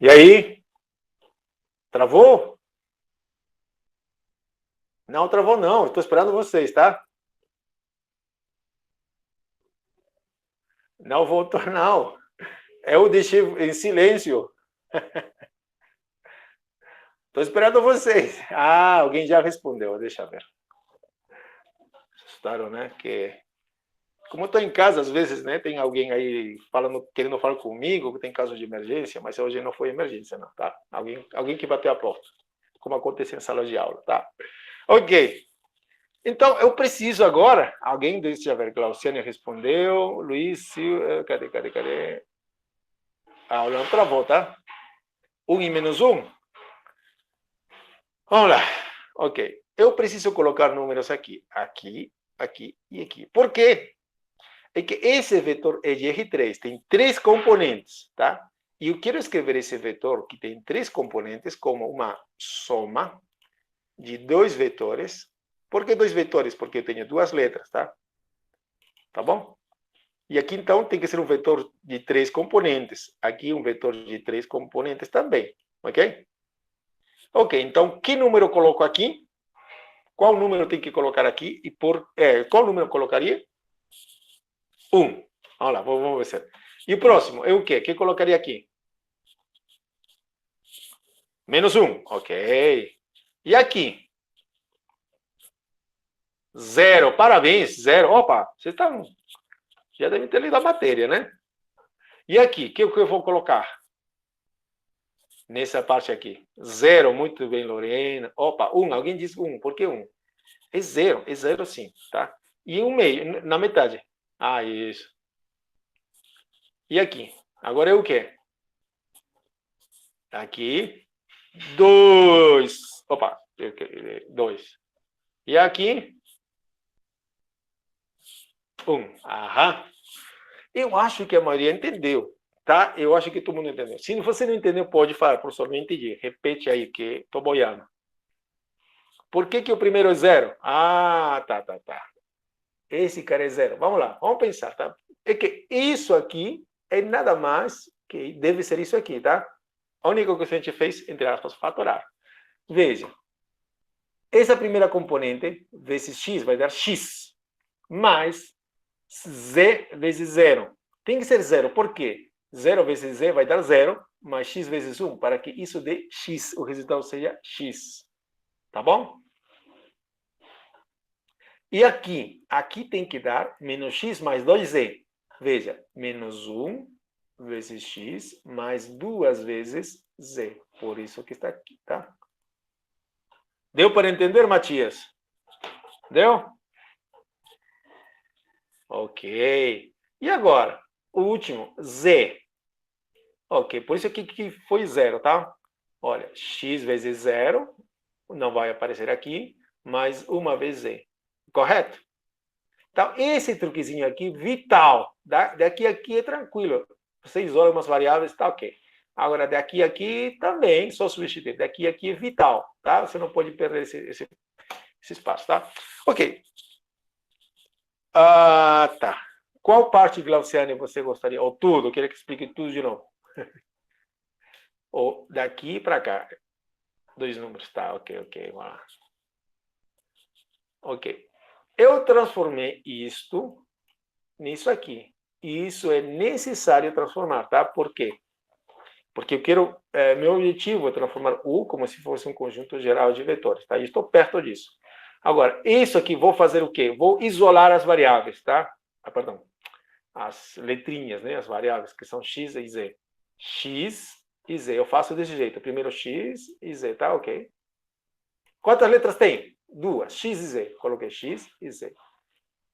E aí? Travou? Não travou, não. Estou esperando vocês, tá? Não voltou, não. Eu deixei em silêncio. Estou esperando vocês. Ah, alguém já respondeu. Deixa eu ver. Assustaram, né? Que como eu estou em casa, às vezes, né, tem alguém aí falando, querendo falar comigo, que tem caso de emergência, mas hoje não foi emergência, não, tá? Alguém que bateu a porta, como acontece em sala de aula, tá? Ok. Então, eu preciso agora, alguém, deixa eu ver, Glauciane respondeu, Luiz, cadê? A aula não travou, tá? 1 e menos 1. Vamos lá. Ok. Eu preciso colocar números aqui, aqui e aqui. Por quê? É que esse vetor é de R3, tem 3 componentes, tá? E eu quero escrever esse vetor que tem 3 componentes como uma soma de 2 vetores. Por que 2 vetores? Porque eu tenho 2 letras, tá? Tá bom? E aqui, então, tem que ser um vetor de 3 componentes. Aqui, um vetor de 3 componentes também, ok? Ok, então, que número eu coloco aqui? Qual número tem que colocar aqui? E qual número eu colocaria? 1. Vamos lá, vamos ver. E o próximo é o quê? O que eu colocaria aqui? Menos 1. Ok. E aqui? 0. Parabéns, 0. Opa, você já deve ter lido a matéria, né? E aqui? O que eu vou colocar? Nessa parte aqui. 0. Muito bem, Lorena. Opa, 1. Alguém diz 1. Por que 1? É 0 sim, tá? E 1 meio, na metade. Ah, isso. E aqui? Agora é o quê? Aqui, 2. Opa, 2. E aqui, 1. Aham. Eu acho que a maioria entendeu, tá? Eu acho que todo mundo entendeu. Se você não entendeu, pode falar, professor, não entendi. Repete aí, que estou boiando. Por que o primeiro é 0? Ah, tá. Esse cara é 0. Vamos lá, vamos pensar, tá? É que isso aqui é nada mais que deve ser isso aqui, tá? A única coisa que a gente fez, entre aspas, fatorar. Veja, essa primeira componente vezes x vai dar x, mais z vezes 0. Tem que ser 0, por quê? 0 vezes z vai dar 0, mais x vezes 1, para que isso dê x, o resultado seja x. Tá bom? E aqui tem que dar menos x mais 2z. Veja, menos 1 vezes x mais 2 vezes z. Por isso que está aqui, tá? Deu para entender, Matias? Deu? Ok. E agora? O último, z. Ok, por isso aqui que foi 0, tá? Olha, x vezes 0, não vai aparecer aqui, mais uma vez z. Correto? Então, esse truquezinho aqui, vital. Daqui a aqui é tranquilo. Você isola umas variáveis, tá ok. Agora, daqui a aqui também, só substituir. Daqui a aqui é vital, tá? Você não pode perder esse espaço, tá? Ok. Ah, tá. Qual parte, Glauciane, você gostaria? Ou tudo? Eu queria que explique tudo de novo. Ou daqui para cá. 2 números, tá? Ok. Vamos lá. Ok. Eu transformei isto nisso aqui. E isso é necessário transformar, tá? Por quê? Porque eu quero, meu objetivo é transformar U como se fosse um conjunto geral de vetores, tá? E estou perto disso. Agora, isso aqui, vou fazer o quê? Vou isolar as variáveis, tá? Perdão. As letrinhas, né? As variáveis, que são x e z. X e z. Eu faço desse jeito. Primeiro x e z, tá? Ok. Quantas letras tem? Duas. X e z. Coloquei x e z.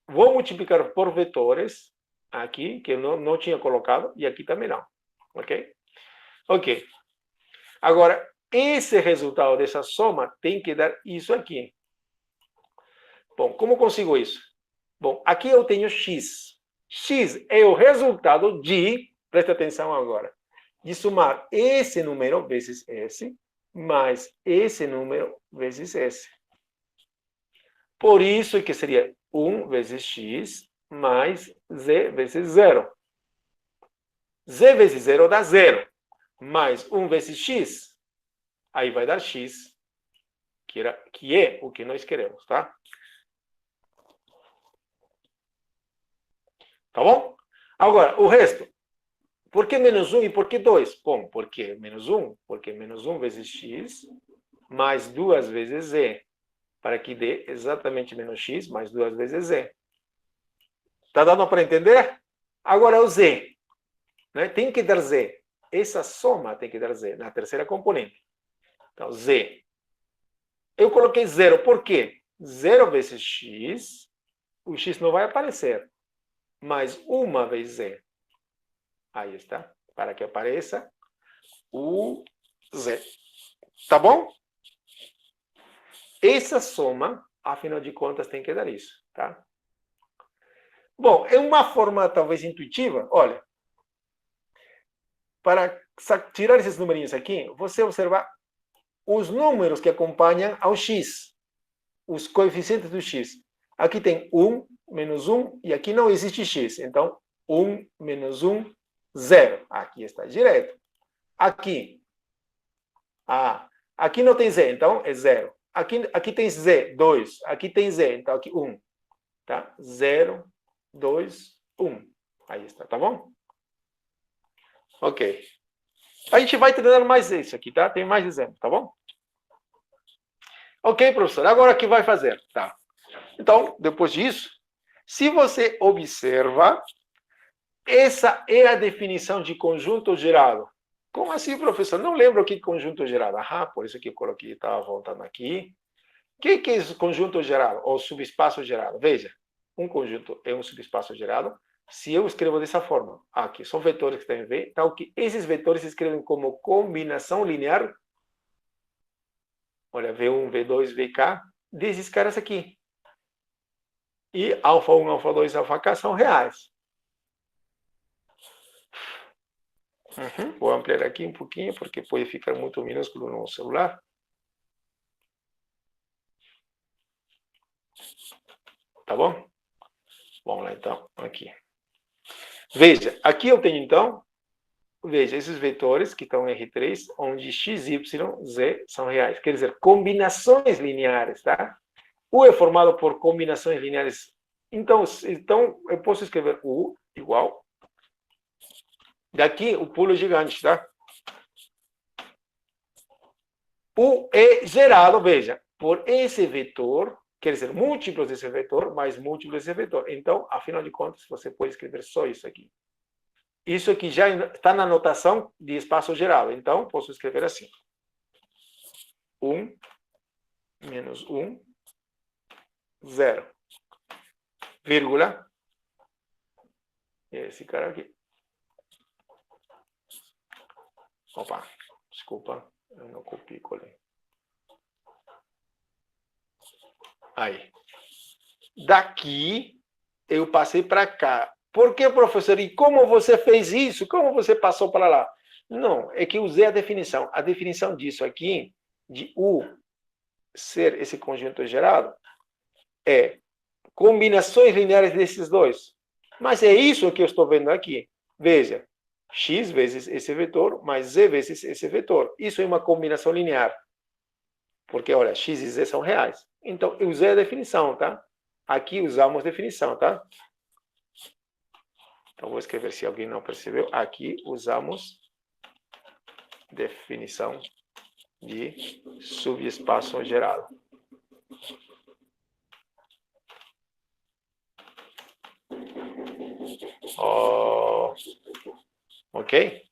Vou multiplicar por vetores aqui, que eu não tinha colocado, e aqui também não. Ok? Ok. Agora, esse resultado dessa soma tem que dar isso aqui. Bom, como consigo isso? Bom, aqui eu tenho x. X é o resultado de, presta atenção agora, de somar esse número vezes esse, mais esse número vezes esse. Por isso que seria 1 vezes x mais z vezes 0. Z vezes 0 dá 0. Mais 1 vezes x, aí vai dar x, que é o que nós queremos, tá? Tá bom? Agora, o resto. Por que menos 1 e por que 2? Bom, porque menos 1? Porque menos 1 vezes x mais 2 vezes z. Para que dê exatamente menos x mais 2 vezes z. Tá dando para entender? Agora é o z. Né? Tem que dar z. Essa soma tem que dar z na terceira componente. Então, z. Eu coloquei 0. Por quê? 0 vezes x, o x não vai aparecer. Mais 1 vezes z. Aí está. Para que apareça o z. Tá bom? Essa soma, afinal de contas, tem que dar isso. Tá? Bom, é uma forma talvez intuitiva. Olha, para tirar esses numerinhos aqui, você observar os números que acompanham ao x, os coeficientes do x. Aqui tem 1, menos 1, e aqui não existe x. Então, 1, menos 1, 0. Aqui está direto. Aqui. Aqui não tem z, então é 0. Aqui tem z, 2. Aqui tem z, então aqui 1. Tá? 0, 2, 1. Aí está, tá bom? Ok. A gente vai treinando mais isso aqui, tá? Tem mais exemplos, tá bom? Ok, professor. Agora o que vai fazer? Tá. Então, depois disso, se você observa, essa é a definição de conjunto gerado. Como assim, professor? Não lembro o que é conjunto gerado. Por isso que eu coloquei, estava voltando aqui. O que é esse conjunto gerado? Ou subespaço gerado? Veja, um conjunto é um subespaço gerado. Se eu escrevo dessa forma, aqui são vetores que tem a ver, então que esses vetores se escrevem como combinação linear. Olha, V1, V2, VK, desses caras aqui. E alfa 1, alfa 2, alfa K são reais. Vou ampliar aqui um pouquinho, porque pode ficar muito minúsculo no celular. Tá bom? Vamos lá, então, aqui. Veja, aqui eu tenho, então, veja, esses vetores que estão em R3, onde x, y, z são reais. Quer dizer, combinações lineares, tá? U é formado por combinações lineares. Então eu posso escrever U igual. Daqui, o pulo gigante, tá? U é gerado, veja, por esse vetor, quer dizer, múltiplos desse vetor, mais múltiplos desse vetor. Então, afinal de contas, você pode escrever só isso aqui. Isso aqui já está na notação de espaço geral. Então, posso escrever assim. 1 menos 1, 0. Vírgula. Esse cara aqui. Opa, desculpa. Eu não copiei, colei. Aí. Daqui, eu passei para cá. Por que, professor? E como você fez isso? Como você passou para lá? Não, é que eu usei a definição. A definição disso aqui, de U ser esse conjunto gerado, é combinações lineares desses dois. Mas é isso que eu estou vendo aqui. Veja, x vezes esse vetor, mais z vezes esse vetor. Isso é uma combinação linear. Porque, olha, x e z são reais. Então, eu usei a definição, tá? Aqui usamos definição, tá? Então, vou escrever se alguém não percebeu. Aqui usamos definição de subespaço gerado. Ok?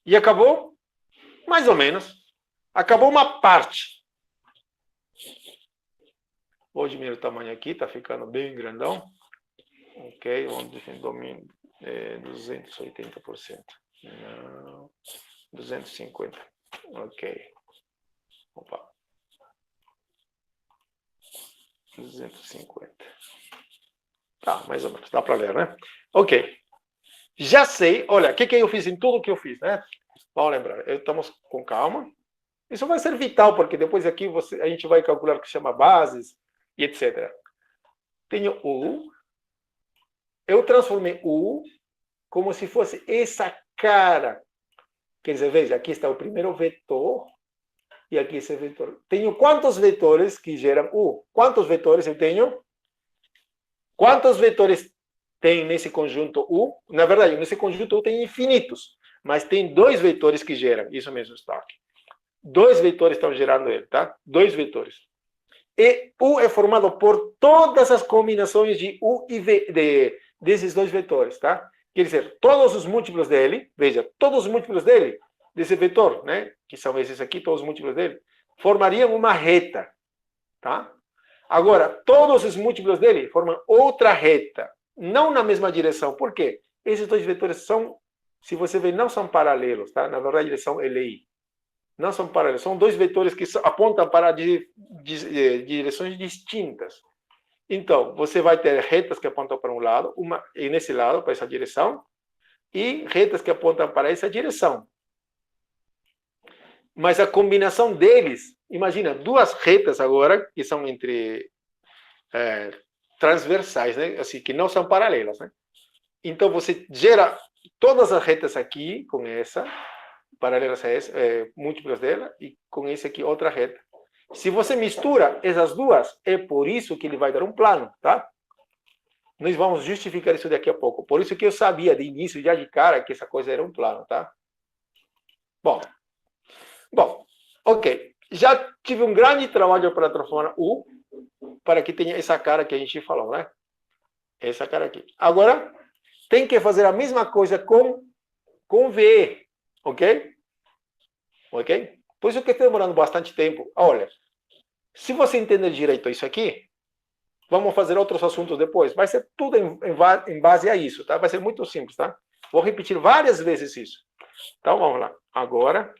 E acabou? Mais ou menos. Acabou uma parte. Vou diminuir o tamanho aqui, está ficando bem grandão. Ok, vamos definir domínio 280%. Não, 250. Ok. Opa. 250. Tá, mais ou menos. Dá para ler, né? Ok. Já sei. Olha, o que eu fiz em tudo que eu fiz, né? Vamos lembrar. Estamos com calma. Isso vai ser vital, porque depois aqui a gente vai calcular o que chama bases e etc. Tenho U. Eu transformei U como se fosse essa cara. Quer dizer, veja, aqui está o primeiro vetor e aqui esse vetor. Tenho quantos vetores que geram U? Quantos vetores eu tenho? Quantos vetores tem nesse conjunto U? Na verdade, nesse conjunto U tem infinitos, mas tem 2 vetores que geram. Isso mesmo está aqui. 2 vetores estão gerando ele, tá? 2 vetores. E U é formado por todas as combinações de U e V desses 2 vetores, tá? Quer dizer, todos os múltiplos dele, veja, todos os múltiplos dele, desse vetor, né? Que são esses aqui, todos os múltiplos dele, formariam uma reta, tá? Agora, todos os múltiplos dele formam outra reta, não na mesma direção. Por quê? Esses 2 vetores são, se você ver, não são paralelos, tá? Na verdade, eles são LI. Não são paralelos, são 2 vetores que apontam para direções distintas. Então, você vai ter retas que apontam para um lado, e nesse lado, para essa direção, e retas que apontam para essa direção. Mas a combinação deles, imagina, 2 retas agora, que são entre transversais, né? Assim, que não são paralelas, né? Então, você gera todas as retas aqui, com essa, paralelas a essa, múltiplas dela, e com esse aqui, outra reta. Se você mistura essas 2, é por isso que ele vai dar um plano, tá? Nós vamos justificar isso daqui a pouco. Por isso que eu sabia de início, já de cara, que essa coisa era um plano, tá? Bom, ok. Já tive um grande trabalho para transformar U para que tenha essa cara que a gente falou, né? Essa cara aqui. Agora, tem que fazer a mesma coisa com V, ok? Ok? Por isso que está demorando bastante tempo. Olha, se você entender direito isso aqui, vamos fazer outros assuntos depois. Vai ser tudo em base a isso, tá? Vai ser muito simples, tá? Vou repetir várias vezes isso. Então, vamos lá. Agora,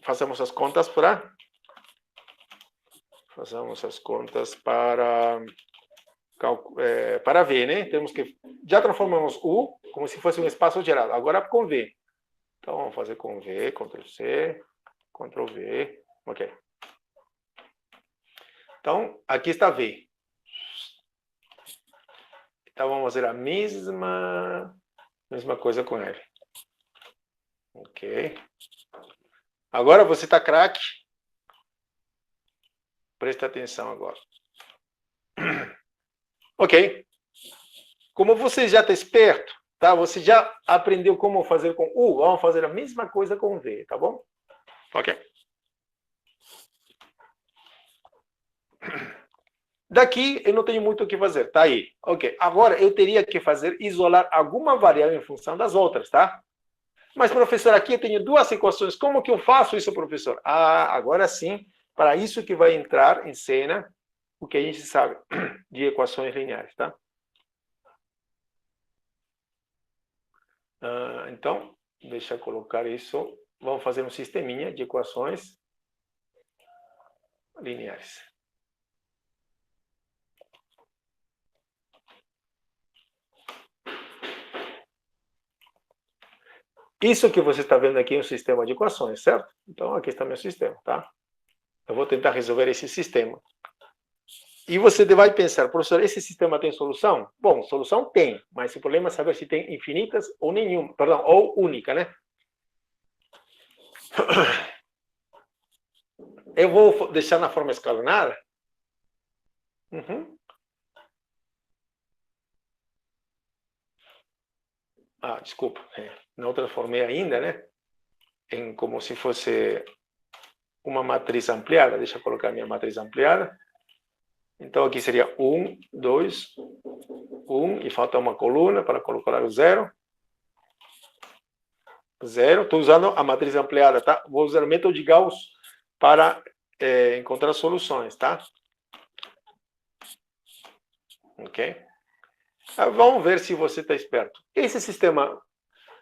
façamos as contas para... Façamos as contas para V, né? Temos que... Já transformamos U como se fosse um espaço gerado. Agora com V. Então, vamos fazer com V, Ctrl+C, Ctrl+V. Ok. Então, aqui está V. Então, vamos fazer a mesma coisa com ele. Ok. Agora você está craque. Presta atenção agora. Ok. Como você já está esperto, tá? Você já aprendeu como fazer com U. Vamos fazer a mesma coisa com V, tá bom? Ok. Daqui eu não tenho muito o que fazer, tá aí. Ok. Agora eu teria que isolar alguma variável em função das outras, tá? Mas, professor, aqui eu tenho 2 equações. Como que eu faço isso, professor? Ah, agora sim, para isso que vai entrar em cena o que a gente sabe de equações lineares, tá? Então, deixa eu colocar isso. Vamos fazer um sisteminha de equações lineares. Isso que você está vendo aqui é um sistema de equações, certo? Então, aqui está meu sistema, tá? Eu vou tentar resolver esse sistema. E você vai pensar, professor, esse sistema tem solução? Bom, solução tem, mas o problema é saber se tem infinitas ou nenhuma, perdão, ou única, né? Eu vou deixar na forma escalonada, Uhum. Desculpa. Não transformei ainda, né? Em como se fosse uma matriz ampliada. Deixa eu colocar minha matriz ampliada. Então, aqui seria 1, 2, 1, e falta uma coluna para colocar o 0. 0. Estou usando a matriz ampliada, tá? Vou usar o método de Gauss para encontrar soluções, tá? Ok? Vamos ver se você está esperto. Esse sistema,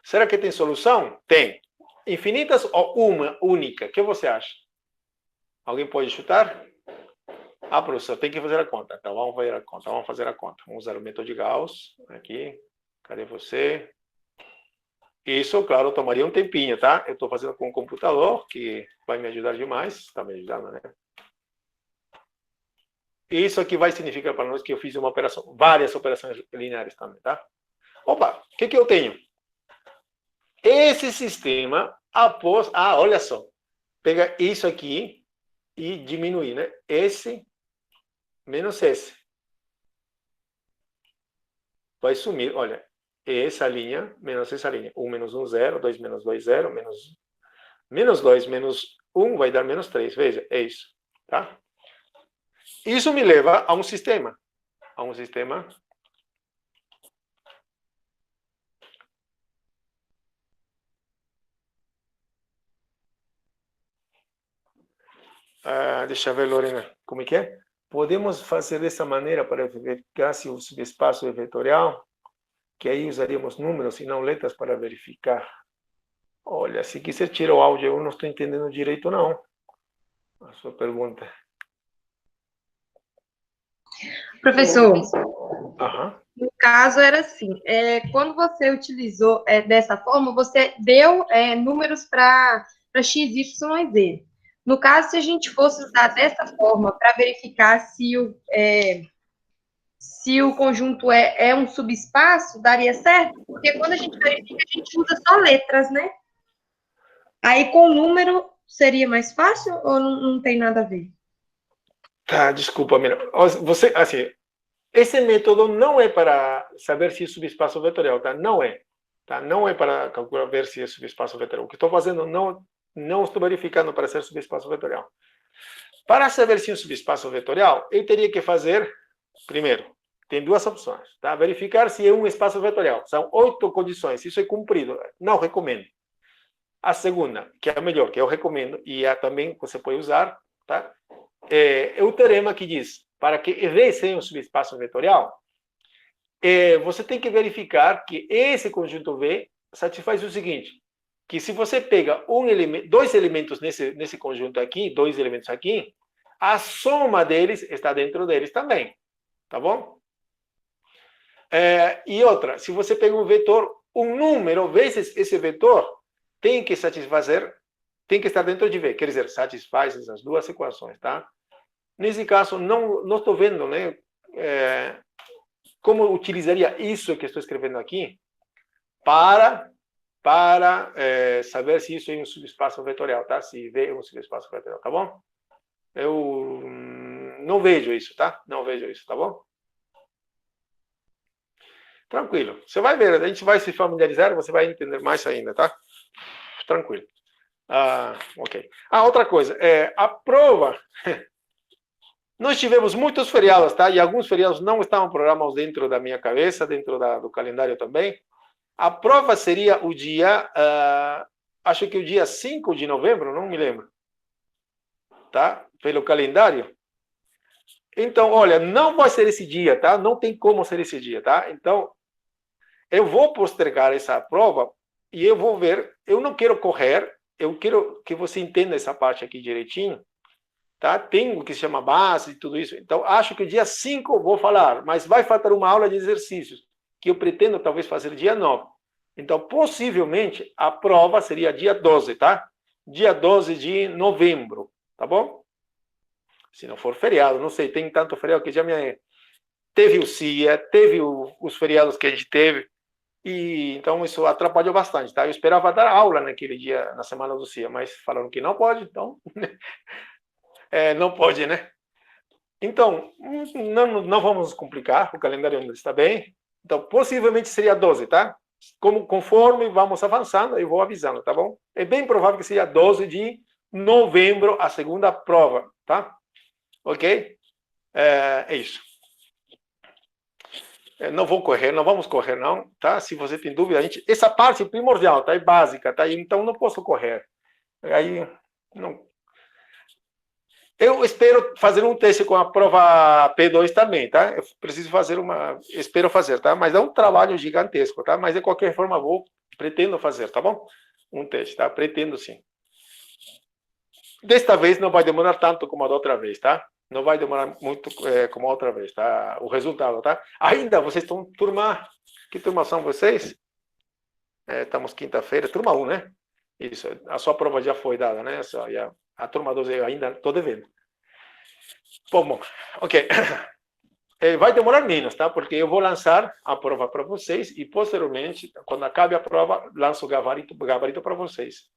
será que tem solução? Tem. Infinitas ou uma única? O que você acha? Alguém pode chutar? Professor, tem que fazer a conta. Então, vamos fazer a conta. Vamos usar o método de Gauss. Aqui. Cadê você? Isso, claro, tomaria um tempinho, tá? Eu estou fazendo com o computador, que vai me ajudar demais. Está me ajudando, né? Isso aqui vai significar para nós que eu fiz uma operação, várias operações lineares também, tá? Opa, o que eu tenho? Esse sistema, após... olha só. Pega isso aqui e diminuir, né? Esse menos esse. Vai sumir, olha. Essa linha menos essa linha. 1 menos 1, 0. 2 menos 2, 0. Menos 2 menos 1 vai dar menos 3. Veja, é isso. Tá? Isso me leva a um sistema. Deixa eu ver, Lorena. Como é que é? Podemos fazer dessa maneira para verificar se o subespaço é vetorial, que aí usaríamos números e não letras para verificar. Olha, se quiser tirar o áudio, eu não estou entendendo direito, não. A sua pergunta. Professor, Aham. no caso era assim, quando você utilizou dessa forma, você deu números para x, y e z. No caso, se a gente fosse usar dessa forma para verificar se o conjunto é um subespaço, daria certo? Porque quando a gente verifica, a gente usa só letras, né? Aí com o número seria mais fácil ou não tem nada a ver? Tá, desculpa, Mira. Você, assim, esse método não é para saber se é subespaço vetorial, tá? Não é. Tá? Não é para calcular ver se é subespaço vetorial. O que estou fazendo, não estou verificando para ser subespaço vetorial. Para saber se é um subespaço vetorial, eu teria que fazer, primeiro, tem duas opções, tá? Verificar se é um espaço vetorial. São 8 condições. Isso é cumprido. Não recomendo. A segunda, que é a melhor, que eu recomendo, e também você pode usar, tá? É o teorema que diz, para que V seja um subespaço vetorial, você tem que verificar que esse conjunto V satisfaz o seguinte, que se você pega dois elementos nesse conjunto aqui, dois elementos aqui, a soma deles está dentro deles também, tá bom? E outra, se você pega um vetor, um número vezes esse vetor, tem que estar dentro de V, quer dizer, satisfaz essas duas equações, tá? Nesse caso, não estou vendo, né, como utilizaria isso que estou escrevendo aqui para saber se isso é um subespaço vetorial, tá? Se V é um subespaço vetorial, tá bom? Eu não vejo isso, tá? Não vejo isso, tá bom? Tranquilo. Você vai ver, a gente vai se familiarizar, você vai entender mais ainda, tá? Tranquilo. Ok. Outra coisa, a prova... Nós tivemos muitos feriados, tá? E alguns feriados não estavam programados dentro da minha cabeça, dentro do calendário também. A prova seria o dia, acho que o dia 5 de novembro, não me lembro. Tá? Pelo calendário. Então, olha, não vai ser esse dia, tá? Não tem como ser esse dia, tá? Então, eu vou postergar essa prova e eu vou ver. Eu não quero correr, eu quero que você entenda essa parte aqui direitinho. Tá? Tem o que se chama base e tudo isso. Então, acho que o dia 5 eu vou falar, mas vai faltar uma aula de exercícios, que eu pretendo talvez fazer dia 9. Então, possivelmente, a prova seria dia 12, tá? Dia 12 de novembro, tá bom? Se não for feriado, não sei, tem tanto feriado que já teve o CIA, teve os feriados que a gente teve, e então isso atrapalhou bastante, tá? Eu esperava dar aula naquele dia, na semana do CIA, mas falaram que não pode, então... não pode, né? Então, não vamos complicar, o calendário ainda está bem. Então, possivelmente seria 12, tá? Conforme vamos avançando, eu vou avisando, tá bom? É bem provável que seja 12 de novembro a segunda prova, tá? Ok? É isso. Não vamos correr, não, tá? Se você tem dúvida, essa parte é primordial, tá? É básica, tá? Então não posso correr. Aí, não. Eu espero fazer um teste com a prova P2 também, tá? Eu preciso fazer espero fazer, tá? Mas é um trabalho gigantesco, tá? Mas de qualquer forma pretendo fazer, tá bom? Um teste, tá? Pretendo sim. Desta vez não vai demorar tanto como a da outra vez, tá? Não vai demorar muito como a outra vez, tá? O resultado, tá? Ainda vocês estão turma. Que turma são vocês? Estamos quinta-feira, turma 1, né? Isso, a sua prova já foi dada, né? A turma 2 eu ainda estou devendo. Bom, ok. Vai demorar menos, tá? Porque eu vou lançar a prova para vocês e, posteriormente, quando acabe a prova, lanço o gabarito para vocês.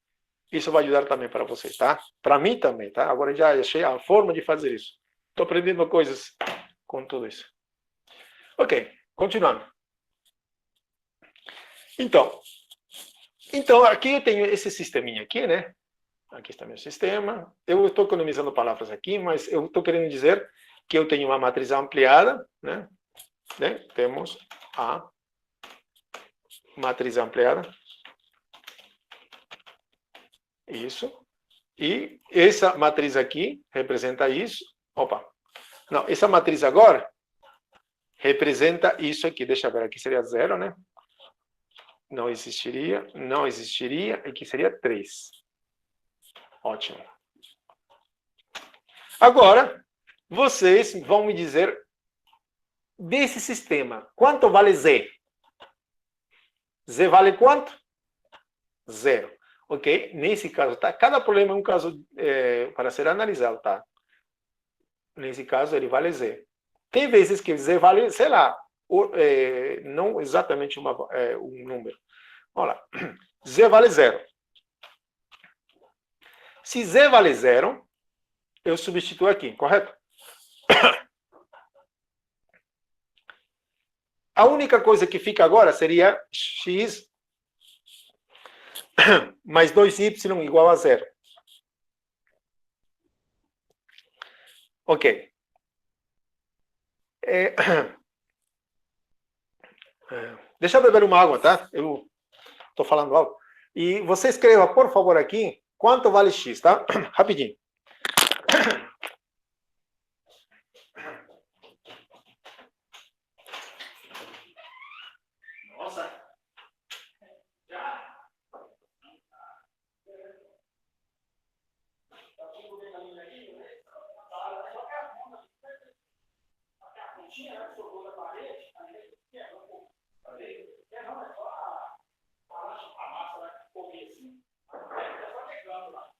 Isso vai ajudar também para vocês, tá? Para mim também, tá? Agora já achei a forma de fazer isso. Estou aprendendo coisas com tudo isso. Ok, continuando. Então aqui eu tenho esse sisteminha aqui, né? Aqui está meu sistema. Eu estou economizando palavras aqui, mas eu estou querendo dizer que eu tenho uma matriz ampliada, né? Temos a matriz ampliada. Isso. E essa matriz aqui representa isso. Opa. Não, essa matriz agora representa isso aqui. Deixa eu ver, aqui seria 0, né? Não existiria, aqui seria 3. Ótimo. Agora, vocês vão me dizer desse sistema, quanto vale Z? Z vale quanto? 0. Ok? Nesse caso, tá? Cada problema é um caso para ser analisado, tá? Nesse caso, ele vale Z. Tem vezes que Z vale, sei lá, não exatamente um número. Olha lá. Z vale 0. Se Z vale 0, eu substituo aqui, correto? A única coisa que fica agora seria x mais 2y igual a 0. Ok. Deixa eu beber uma água, tá? Eu estou falando algo. E você escreva, por favor, aqui, quanto vale x, tá? Rapidinho. Nossa. Já. Tá tudo bem na linha aqui, né? Só que a bunda, a pontinha, né? Sobrou da parede, a gente quebra um pouco. Não, é só a massa, né? Um pouquinho assim. É só pegando lá.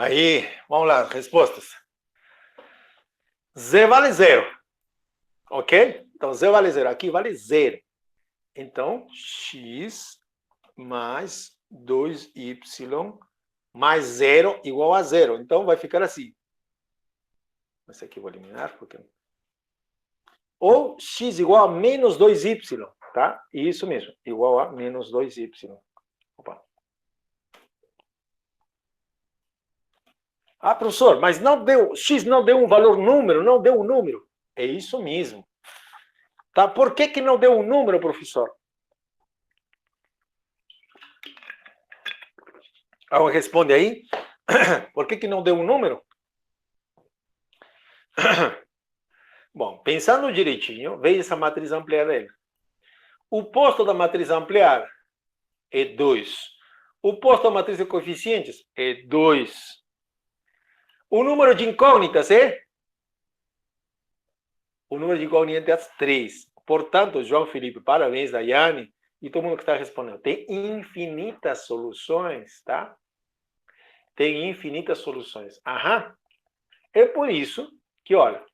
Aí, vamos lá, respostas. Z vale 0. Ok? Então, Z vale 0. Aqui vale 0. Então, x mais 2y mais 0 igual a 0. Então, vai ficar assim. Esse aqui eu vou eliminar, porque... Ou x igual a menos 2y, tá? Isso mesmo, igual a menos 2y. Opa. Ah, professor, mas não deu, x não deu um valor número, não deu um número. É isso mesmo. Tá? Por que não deu um número, professor? Alguém responde aí? Por que não deu um número? Bom, pensando direitinho, veja essa matriz ampliada aí. O posto da matriz ampliada é 2. O posto da matriz de coeficientes é 2. O número de incógnitas é? O número de incógnitas é 3. Portanto, João Felipe, parabéns, Daiane, e todo mundo que está respondendo. Tem infinitas soluções, tá? Tem infinitas soluções. Aham. É por isso que, olha,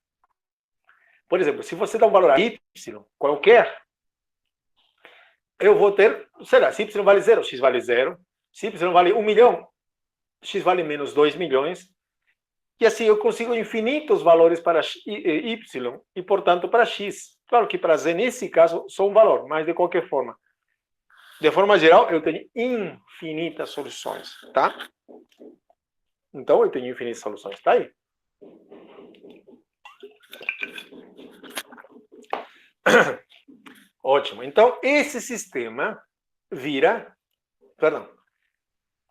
por exemplo, se você dá um valor a y qualquer, eu vou ter, sei lá, se y vale 0, x vale 0. Se y vale 1 milhão, x vale menos 2 milhões. E assim eu consigo infinitos valores para y e, portanto, para x. Claro que para z, nesse caso, só um valor, mas de qualquer forma. De forma geral, eu tenho infinitas soluções, tá? Então, eu tenho infinitas soluções, tá aí? Ótimo. Então, esse sistema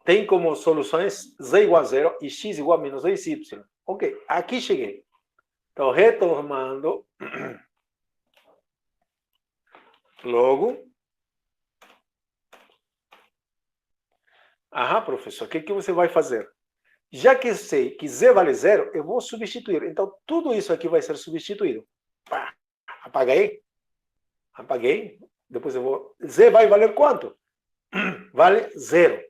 tem como soluções z igual a 0 e x igual a menos 2y. Ok, aqui cheguei. Então, retomando. Logo. Professor, o que você vai fazer? Já que eu sei que z vale 0, eu vou substituir. Então, tudo isso aqui vai ser substituído. Apaguei. Apaguei. Depois eu vou... Z vai valer quanto? Vale 0.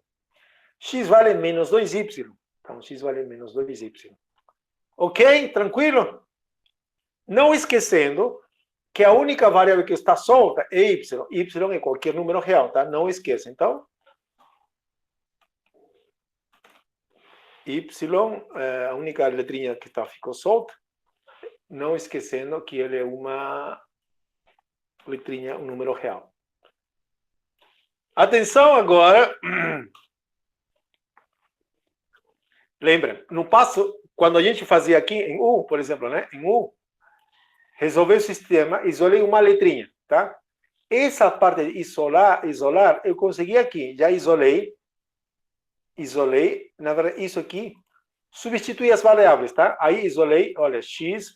X vale menos 2y. Então, x vale menos 2y. Ok? Tranquilo? Não esquecendo que a única variável que está solta é y. Y é qualquer número real, tá? Não esqueça. Então, y, a única letrinha que ficou solta, não esquecendo que ele é uma letrinha, um número real. Atenção agora. Lembra, no passo, quando a gente fazia aqui em U, por exemplo, né? Em U, resolver o sistema, isolei uma letrinha, tá? Essa parte de isolar, eu consegui aqui. Já isolei, na verdade, isso aqui, substituí as variáveis, tá? Aí isolei, olha, x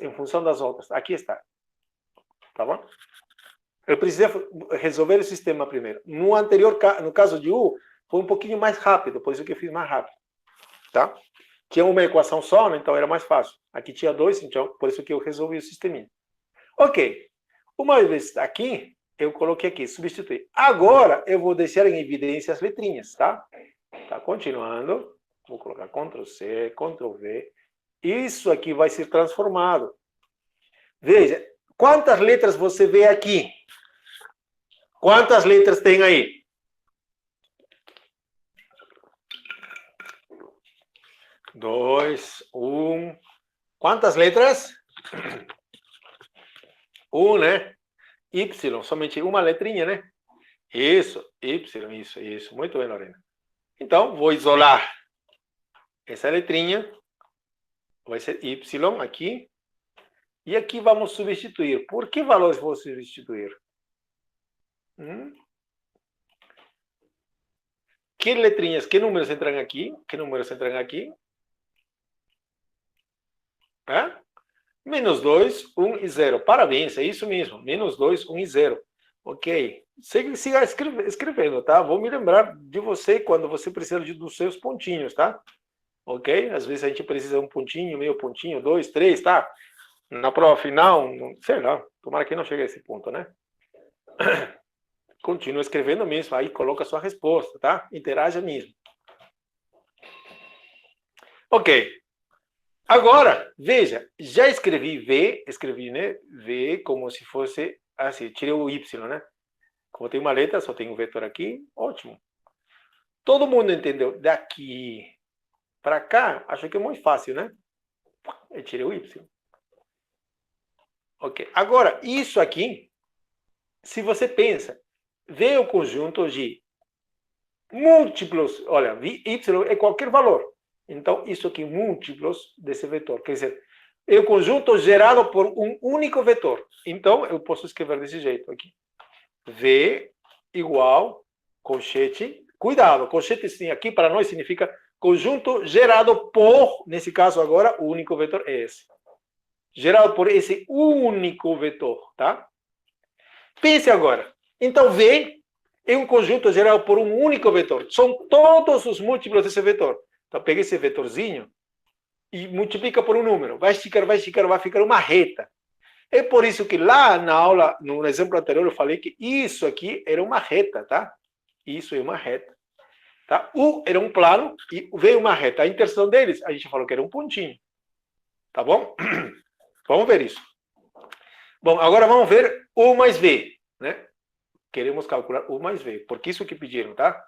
em função das outras. Aqui está. Tá bom? Eu precisei resolver o sistema primeiro. No anterior, no caso de U, foi um pouquinho mais rápido, por isso que eu fiz mais rápido. Tá? Tinha uma equação só, né? Então era mais fácil. Aqui tinha 2, então por isso que eu resolvi o sisteminha. Ok. Uma vez aqui, eu coloquei aqui, substituir. Agora, eu vou deixar em evidência as letrinhas, tá? Tá, continuando. Vou colocar Ctrl C, Ctrl V. Isso aqui vai ser transformado. Veja, quantas letras você vê aqui? Quantas letras tem aí? 2, 1. Quantas letras? 1, né? Y, somente uma letrinha, né? Isso, Y, isso. Muito bem, Lorena. Então, vou isolar essa letrinha. Vai ser Y aqui. E aqui vamos substituir. Por que valores vou substituir? Que letrinhas, que números entram aqui? Que números entram aqui? Menos 2, 1 e 0. Parabéns, é isso mesmo. Menos 2, 1 e 0. Ok. Siga escrevendo, tá? Vou me lembrar de você quando você precisa dos seus pontinhos, tá? Ok? Às vezes a gente precisa de um pontinho, meio pontinho, 2, 3, tá? Na prova final, sei lá. Tomara que não chegue a esse ponto, né? Continua escrevendo mesmo. Aí coloca a sua resposta, tá? Interaja mesmo. Ok. Agora, veja, já escrevi V, né? V como se fosse assim, tirei o Y, né? Como tem uma letra, só tem um vetor aqui, ótimo. Todo mundo entendeu? Daqui para cá, acho que é muito fácil, né? Eu tirei o Y. Ok. Agora, isso aqui, se você pensa, vê o conjunto de múltiplos, olha, y é qualquer valor. Então, isso aqui, múltiplos desse vetor. Quer dizer, é o conjunto gerado por um único vetor. Então, eu posso escrever desse jeito aqui. V igual colchete. Cuidado, colchete sim, aqui para nós significa conjunto gerado por, nesse caso agora, o único vetor é esse. Gerado por esse único vetor, tá? Pense agora. Então, V é um conjunto gerado por um único vetor. São todos os múltiplos desse vetor. Então, pega esse vetorzinho e multiplica por um número. Vai esticar, vai ficar uma reta. É por isso que lá na aula, no exemplo anterior, eu falei que isso aqui era uma reta, tá? Isso é uma reta. Tá? U era um plano e veio uma reta. A interseção deles, a gente falou que era um pontinho. Tá bom? Vamos ver isso. Bom, agora vamos ver U mais V, né? Queremos calcular U mais V, porque isso que pediram, tá?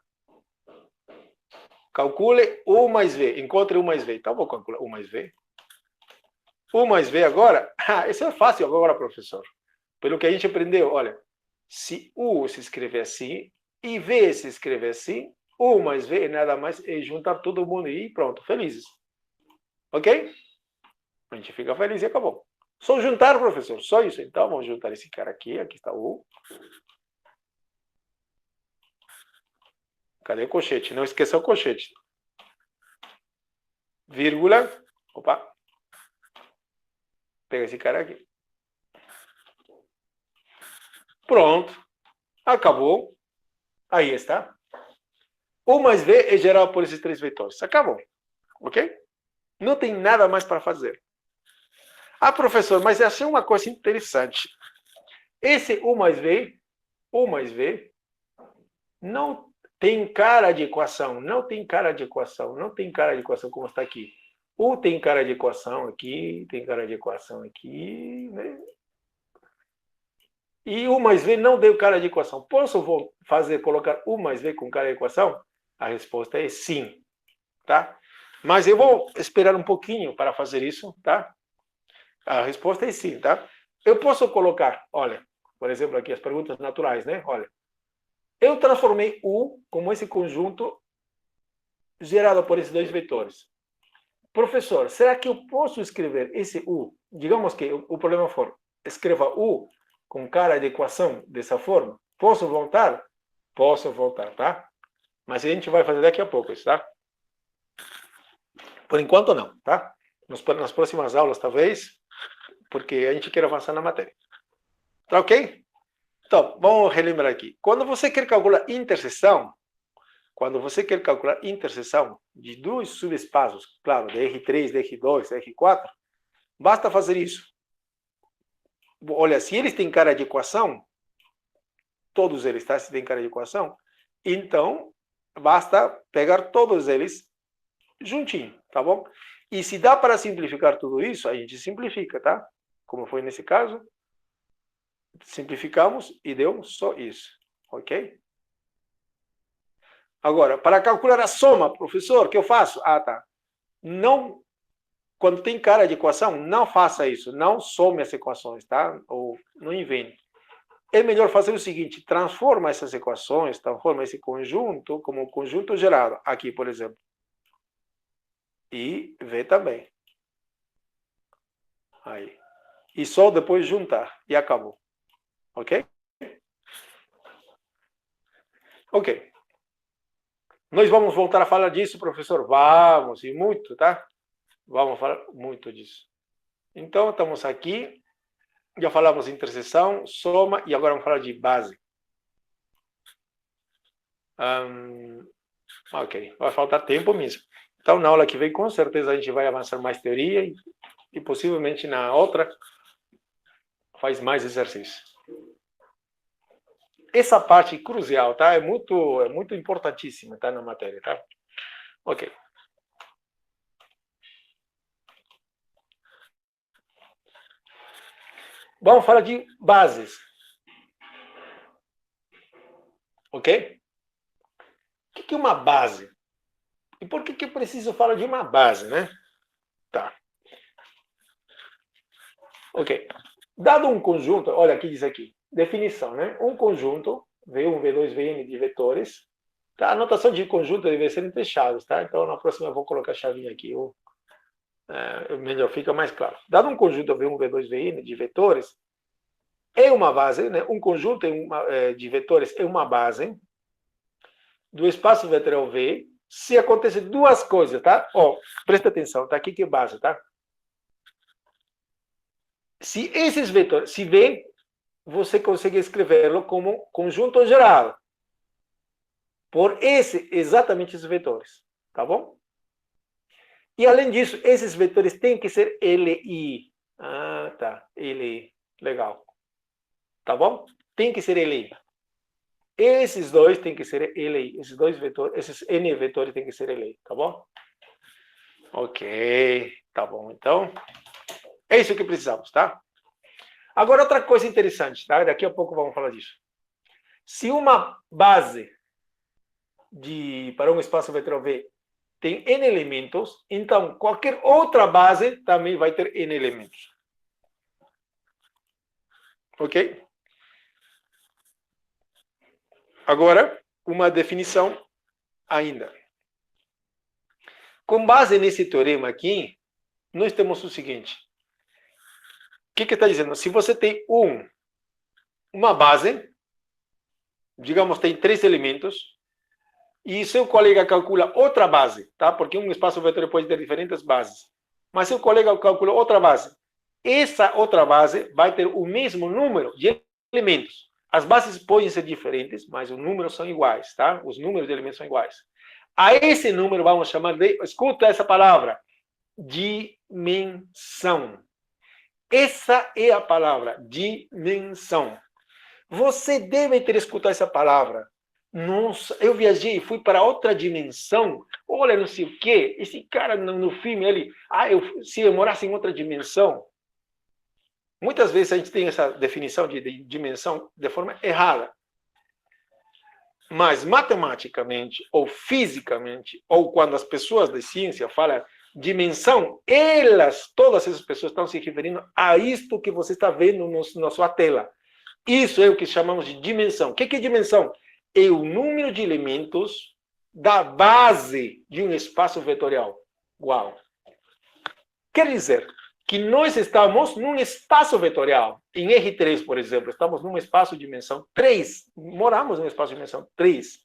Calcule U mais V, encontre U mais V. Então, vou calcular U mais V. U mais V agora, isso é fácil agora, professor. Pelo que a gente aprendeu, olha, se U se escreve assim e V se escreve assim, U mais V nada mais é juntar todo mundo e pronto, felizes. Ok? A gente fica feliz e acabou. Só juntar, professor, só isso. Então, vamos juntar esse cara aqui está U. Cadê o colchete? Não esqueça o colchete. Vírgula. Opa. Pega esse cara aqui. Pronto. Acabou. Aí está. U mais V é gerado por esses três vetores. Acabou. Ok? Não tem nada mais para fazer. Ah, professor, mas eu achei uma coisa interessante. Esse U mais V não tem cara de equação. Não tem cara de equação. Não tem cara de equação como está aqui. U tem cara de equação aqui, tem cara de equação aqui, né? E U mais V não deu cara de equação. Posso colocar U mais V com cara de equação? A resposta é sim, tá? Mas eu vou esperar um pouquinho para fazer isso, tá? A resposta é sim, tá? Eu posso colocar, olha, por exemplo, aqui as perguntas naturais, né? Olha, eu transformei U como esse conjunto gerado por esses dois vetores. Professor, será que eu posso escrever esse U? Digamos que o problema for, escreva U com cara de equação dessa forma. Posso voltar? Posso voltar, tá? Mas a gente vai fazer daqui a pouco isso, tá? Por enquanto não, tá? Nas próximas aulas, talvez, porque a gente quer avançar na matéria. Tá ok? Então, vamos relembrar aqui. Quando você quer calcular interseção de dois subespaços, claro, de R3, de R2, de R4, basta fazer isso. Olha, se eles têm cara de equação, todos eles, tá? Se têm cara de equação, então basta pegar todos eles juntinho, tá bom? E se dá para simplificar tudo isso, a gente simplifica, tá? Como foi nesse caso, simplificamos e deu só isso, ok? Agora, para calcular a soma, professor, o que eu faço? Ah, tá. Não, quando tem cara de equação, não faça isso, não some as equações, tá? Ou não invente. É melhor fazer o seguinte, transforma essas equações, transforma esse conjunto como um conjunto gerado, aqui, por exemplo. E V também. Aí. E só depois juntar, e acabou. Ok? Ok. Nós vamos voltar a falar disso, professor? Vamos, e muito, tá? Vamos falar muito disso. Então, estamos aqui. Já falamos de interseção, soma, e agora vamos falar de base. Ok, vai faltar tempo mesmo. Então, na aula que vem, com certeza, a gente vai avançar mais teoria e possivelmente na outra faz mais exercício. Essa parte crucial, tá? É muito importantíssima, tá? Na matéria, tá? Ok. Vamos falar de bases. Ok? O que é uma base? E por que eu preciso falar de uma base, né? Tá. Ok. Dado um conjunto, olha aqui diz aqui, definição, né? Um conjunto, V1, V2, Vn de vetores. Tá? A notação de conjunto deve ser entre chaves, tá? Então, na próxima eu vou colocar a chavinha aqui. Melhor, fica mais claro. Dado um conjunto V1, V2, Vn de vetores, é uma base, né? Um conjunto de vetores é uma base do espaço vetorial V, se acontecer duas coisas, tá? Ó, presta atenção, tá? Aqui que é base, tá? Se esses vetores, se V, você consegue escrevê-lo como conjunto geral por exatamente esses vetores, tá bom? E além disso, esses vetores têm que ser LI. Ah, tá, LI, legal. Tá bom? Tem que ser LI. Esses dois têm que ser LI. Esses dois vetores, esses N vetores têm que ser LI, tá bom? Ok, tá bom. Então, é isso que precisamos, tá? Agora, outra coisa interessante, tá? Daqui a pouco vamos falar disso. Se uma base para um espaço vetorial V tem N elementos, então qualquer outra base também vai ter N elementos. Ok? Agora, uma definição ainda. Com base nesse teorema aqui, nós temos o seguinte. O que está dizendo? Se você tem uma base, digamos, tem 3 elementos, e seu colega calcula outra base, tá? Porque um espaço vetorial pode ter diferentes bases. Mas seu colega calcula outra base. Essa outra base vai ter o mesmo número de elementos. As bases podem ser diferentes, mas os números são iguais, tá? Os números de elementos são iguais. A esse número vamos chamar de, escuta essa palavra, dimensão. Essa é a palavra, dimensão. Você deve ter escutado essa palavra. Nossa, eu viajei, fui para outra dimensão. Olha, não sei o quê. Esse cara no filme, se eu morasse em outra dimensão. Muitas vezes a gente tem essa definição de dimensão de forma errada. Mas matematicamente, ou fisicamente, ou quando as pessoas da ciência falam dimensão, todas essas pessoas estão se referindo a isto que você está vendo na sua tela. Isso é o que chamamos de dimensão. O que é dimensão? É o número de elementos da base de um espaço vetorial. Uau! Quer dizer que nós estamos num espaço vetorial. Em R3, por exemplo, estamos num espaço de dimensão 3. Moramos num espaço de dimensão 3.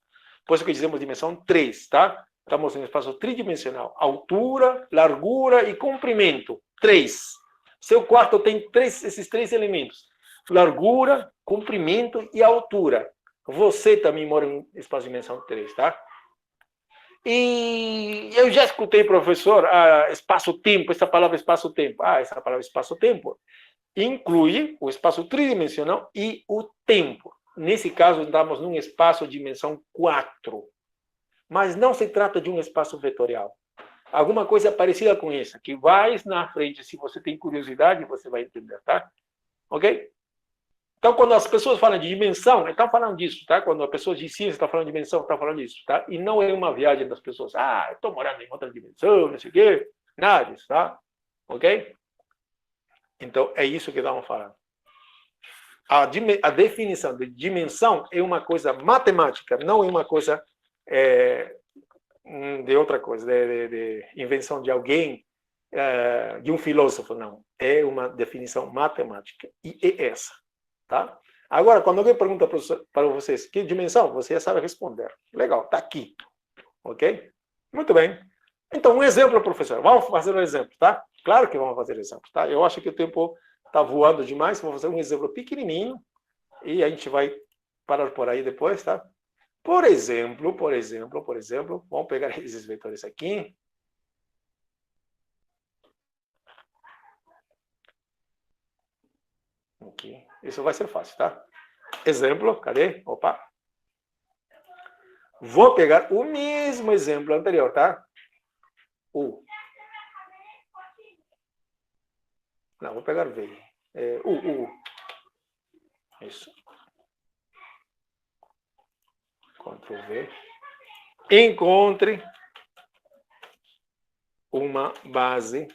Por isso que dizemos dimensão 3, tá? Estamos num espaço tridimensional. Altura, largura e comprimento. 3. Seu quarto tem esses 3 elementos. Largura, comprimento e altura. Você também mora em espaço de dimensão 3, tá? E eu já escutei, professor, espaço-tempo, essa palavra espaço-tempo. Essa palavra espaço-tempo inclui o espaço tridimensional e o tempo. Nesse caso, estamos num espaço de dimensão 4. Mas não se trata de um espaço vetorial. Alguma coisa parecida com essa, que vai na frente, se você tem curiosidade, você vai entender, tá? Ok? Então, quando as pessoas falam de dimensão, estão falando disso, tá? Quando as pessoas de ciência estão falando de dimensão, estão falando disso, tá? E não é uma viagem das pessoas. Eu estou morando em outra dimensão, não sei o quê. Nada disso, tá? Ok? Então, é isso que estamos falando. A definição de dimensão é uma coisa matemática, não é uma coisa de outra coisa, de invenção de alguém, de um filósofo, não. É uma definição matemática. E é essa. Tá? Agora, quando alguém pergunta para vocês que dimensão, você já sabe responder. Legal, está aqui. Ok? Muito bem. Então, um exemplo, professor. Vamos fazer um exemplo, tá? Claro que vamos fazer exemplo, tá? Eu acho que o tempo está voando demais. Vou fazer um exemplo pequenininho e a gente vai parar por aí depois, tá? Por exemplo, vamos pegar esses vetores aqui. Aqui. Isso vai ser fácil, tá? Exemplo, cadê? Opa. Vou pegar o mesmo exemplo anterior, tá? Não, vou pegar V. Deixa eu ver. Encontre uma base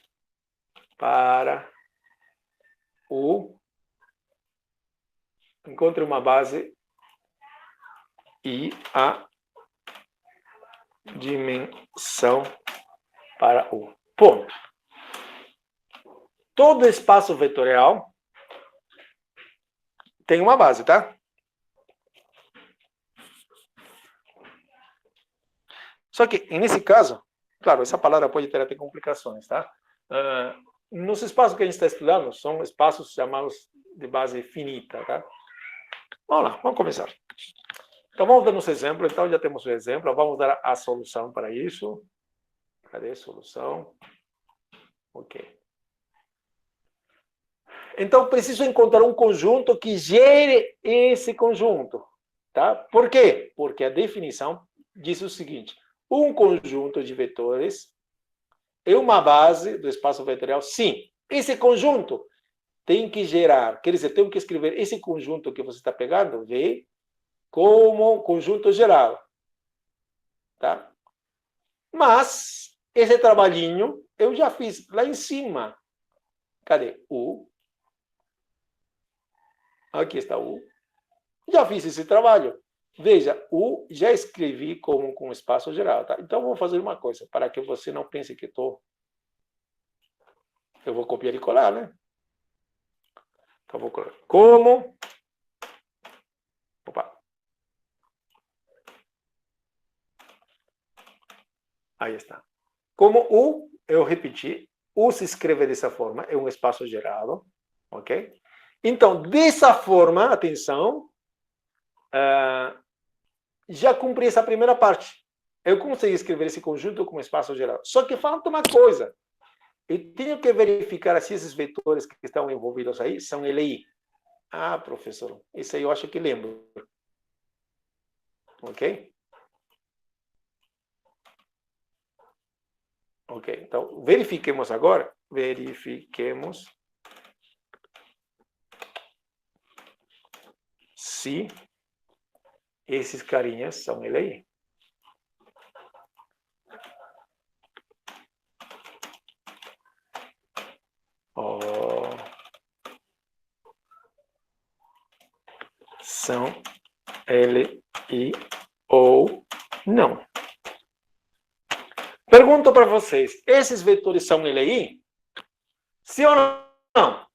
para o... Encontre uma base e a dimensão para o ponto. Todo espaço vetorial tem uma base, tá? Só que, nesse caso, claro, essa palavra pode ter até complicações, tá? Nos espaços que a gente está estudando, são espaços chamados de base finita, tá? Vamos lá, vamos começar. Então, vamos dar nosso exemplo. Então, já temos o exemplo. Vamos dar a solução para isso. Cadê a solução? Ok. Então, preciso encontrar um conjunto que gere esse conjunto. Tá? Por quê? Porque a definição diz o seguinte. Um conjunto de vetores é uma base do espaço vetorial. Sim, esse conjunto tem que gerar. Quer dizer, tenho que escrever esse conjunto que você está pegando, V, como conjunto geral. Tá? Mas, esse trabalhinho eu já fiz lá em cima. Cadê? U. Aqui está U. Já fiz esse trabalho. Veja, U já escrevi como com espaço geral. Tá? Então, vou fazer uma coisa, para que você não pense que eu vou copiar e colar, né? Então, vou colar. Como... Opa. Aí está. Como U, eu repeti, U se escreve dessa forma, é um espaço gerado, ok? Então, dessa forma, atenção, já cumpri essa primeira parte. Eu consegui escrever esse conjunto como espaço geral. Só que falta uma coisa. Eu tenho que verificar se esses vetores que estão envolvidos aí são LI. Ah, professor, isso aí eu acho que lembro. Ok? Ok, então verifiquemos agora. Verifiquemos se esses carinhas são LI. São LI ou não. Pergunto para vocês, esses vetores são LI? Sim ou não?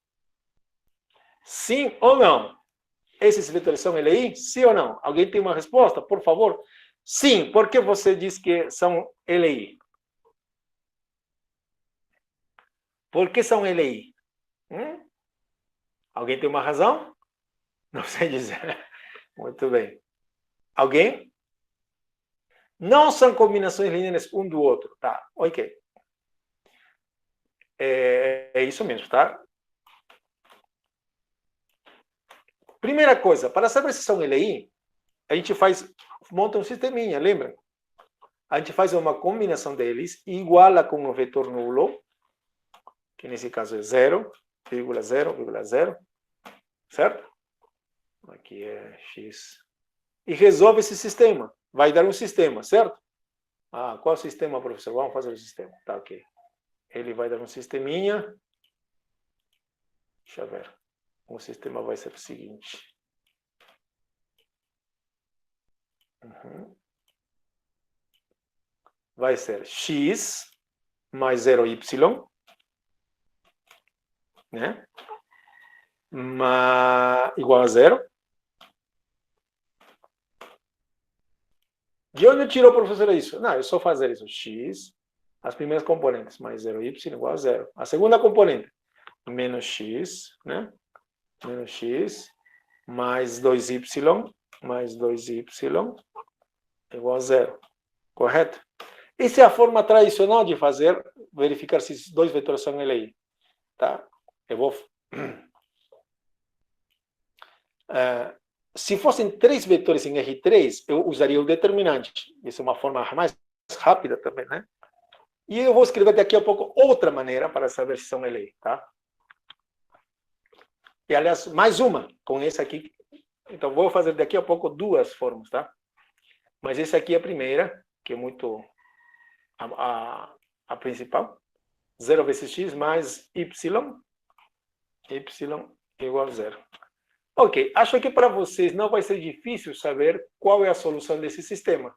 Sim ou não? Esses vetores são LI? Sim ou não? Alguém tem uma resposta, por favor? Sim. Por que você diz que são LI? Por que são LI? Alguém tem uma razão? Não sei dizer. Muito bem. Alguém? Não são combinações lineares um do outro. Tá, ok. É isso mesmo, tá? Primeira coisa, para saber se são LI, a gente monta um sisteminha, lembra? A gente faz uma combinação deles, iguala com o vetor nulo, que nesse caso é 0,0,0, certo? Aqui é x. E resolve esse sistema. Vai dar um sistema, certo? Ah, qual sistema, professor? Vamos fazer o sistema. Tá, ok. Ele vai dar um sisteminha. Deixa eu ver. O sistema vai ser o seguinte. Vai ser x mais 0y, né? Igual a 0. De onde tirou, professor, isso? Não, é só fazer isso. X, as primeiras componentes, mais 0y igual a 0. A segunda componente, menos x, né? Menos x, mais 2y, mais 2y, igual a 0. Correto? Essa é a forma tradicional de verificar se esses dois vetores são LI. Tá? Eu vou... se fossem 3 vetores em R3, eu usaria o determinante. Isso é uma forma mais rápida também, né? E eu vou escrever daqui a pouco outra maneira para saber se são LI, tá? E, aliás, mais uma com esse aqui. Então, vou fazer daqui a pouco 2 formas, tá? Mas essa aqui é a primeira, que é muito a principal. 0 vezes x mais y igual a 0. Ok, acho que para vocês não vai ser difícil saber qual é a solução desse sistema.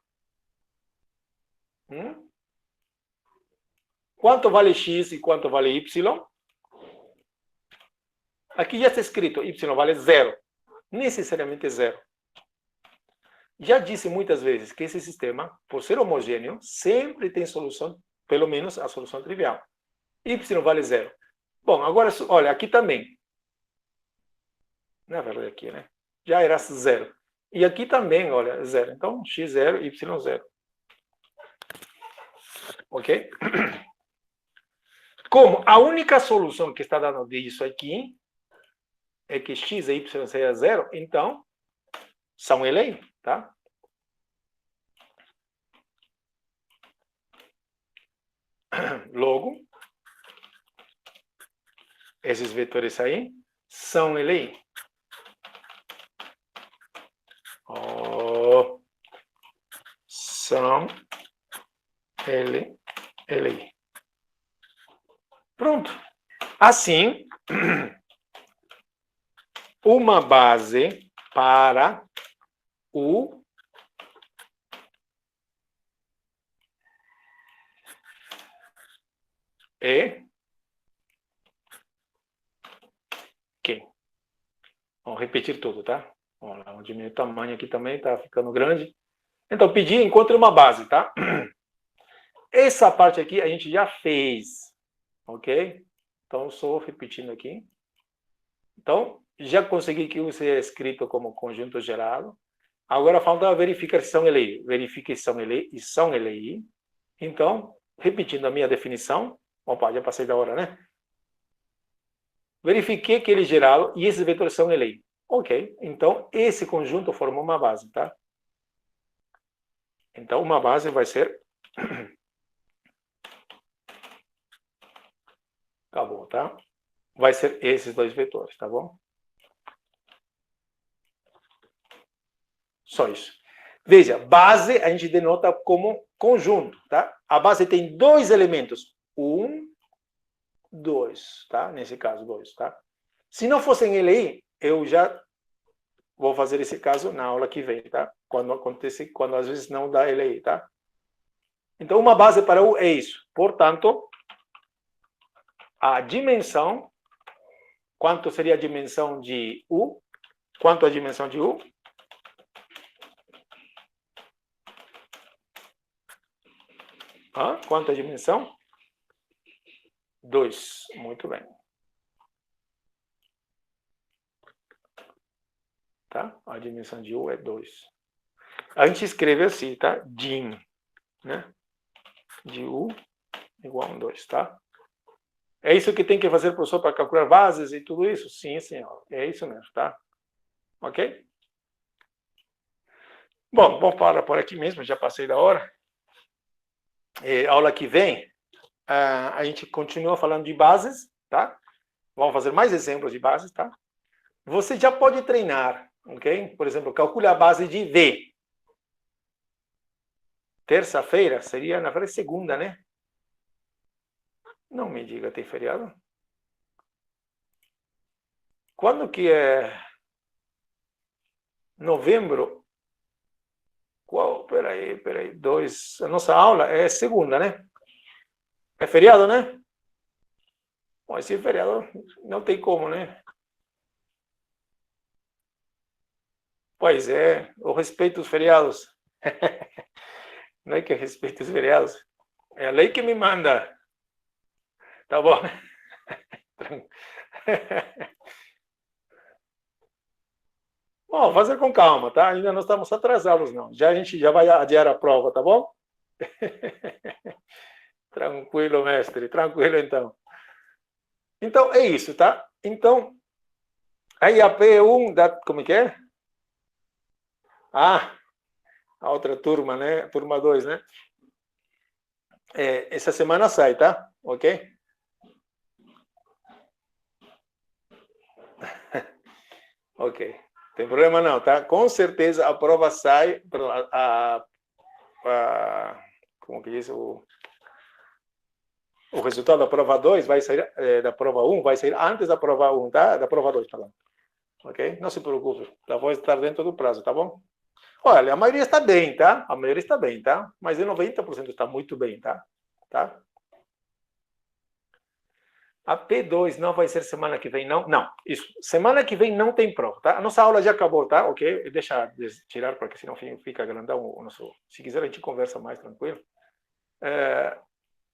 Quanto vale x e quanto vale y? Aqui já está escrito, y vale 0. Necessariamente 0. Já disse muitas vezes que esse sistema, por ser homogêneo, sempre tem solução, pelo menos a solução trivial. Y vale 0. Bom, agora, olha, aqui também. Na verdade, aqui, né? Já era 0. E aqui também, olha, 0. Então, x 0, y 0. Ok? Como a única solução que está dando disso aqui é que x e y seja 0, então, são LI, tá? Logo, esses vetores aí são LI. São LI. Pronto. Assim, uma base para o E Q. Vamos repetir tudo, tá? Vamos diminuir o tamanho aqui também, está ficando grande. Então, pedir, encontre uma base, tá? Essa parte aqui a gente já fez, ok? Então, só repetindo aqui. Então, já consegui que isso é escrito como conjunto gerado. Agora falta verificar se são LI. Verifique se são LI e são LI. Então, repetindo a minha definição. Opa, já passei da hora, né? Verifiquei que ele é gerado e esses vetores são LI. Ok, então esse conjunto forma uma base, tá? Então, uma base vai ser... Acabou, tá? Vai ser esses dois vetores, tá bom? Só isso. Veja, base a gente denota como conjunto, tá? A base tem dois elementos. 1, 2, tá? Nesse caso, 2, tá? Se não fossem LI, eu já vou fazer esse caso na aula que vem, tá? Quando às vezes não dá LI, tá? Então, uma base para U é isso. Portanto, a dimensão, quanto seria a dimensão de U? Quanto a dimensão de U? Quanto a dimensão? 2. Muito bem. Tá? A dimensão de U é 2. A gente escreve assim, tá? Dim, né? De U igual a 2, tá? É isso que tem que fazer, professor, para calcular bases e tudo isso? Sim, senhor. É isso mesmo, tá? Ok? Bom, vamos parar por aqui mesmo, já passei da hora. Aula que vem, a gente continua falando de bases, tá? Vamos fazer mais exemplos de bases, tá? Você já pode treinar, ok? Por exemplo, calcule a base de V. Terça-feira seria, na verdade, segunda, né? Não me diga, tem feriado? Quando que é? Novembro? Qual? Peraí. 2. A nossa aula é segunda, né? É feriado, né? Bom, esse feriado não tem como, né? Pois é, eu respeito os feriados. Não é que eu respeito os feriados. É a lei que me manda. Tá bom? Bom, fazer com calma, tá? Ainda não estamos atrasados, não. A gente já vai adiar a prova, tá bom? Tranquilo, mestre. Tranquilo, então. Então, é isso, tá? Então, a IAP1 como é que é? A outra turma, né? Turma 2, né? Essa semana sai, tá? Ok? Ok. Tem problema não, tá? Com certeza a prova sai, a como que diz, o resultado da prova 2 vai sair, da prova 1 vai sair antes da prova 1, tá? Da prova 2, perdão. Ok? Não se preocupe, já vou estar dentro do prazo, tá bom? Olha, a maioria está bem, tá? A maioria está bem, tá? Mas de 90% está muito bem, tá? Tá? A P2 não vai ser semana que vem, não? Não, isso. Semana que vem não tem prova, tá? A nossa aula já acabou, tá? Ok? Deixa eu tirar, porque senão fica grandão o nosso... Se quiser, a gente conversa mais tranquilo.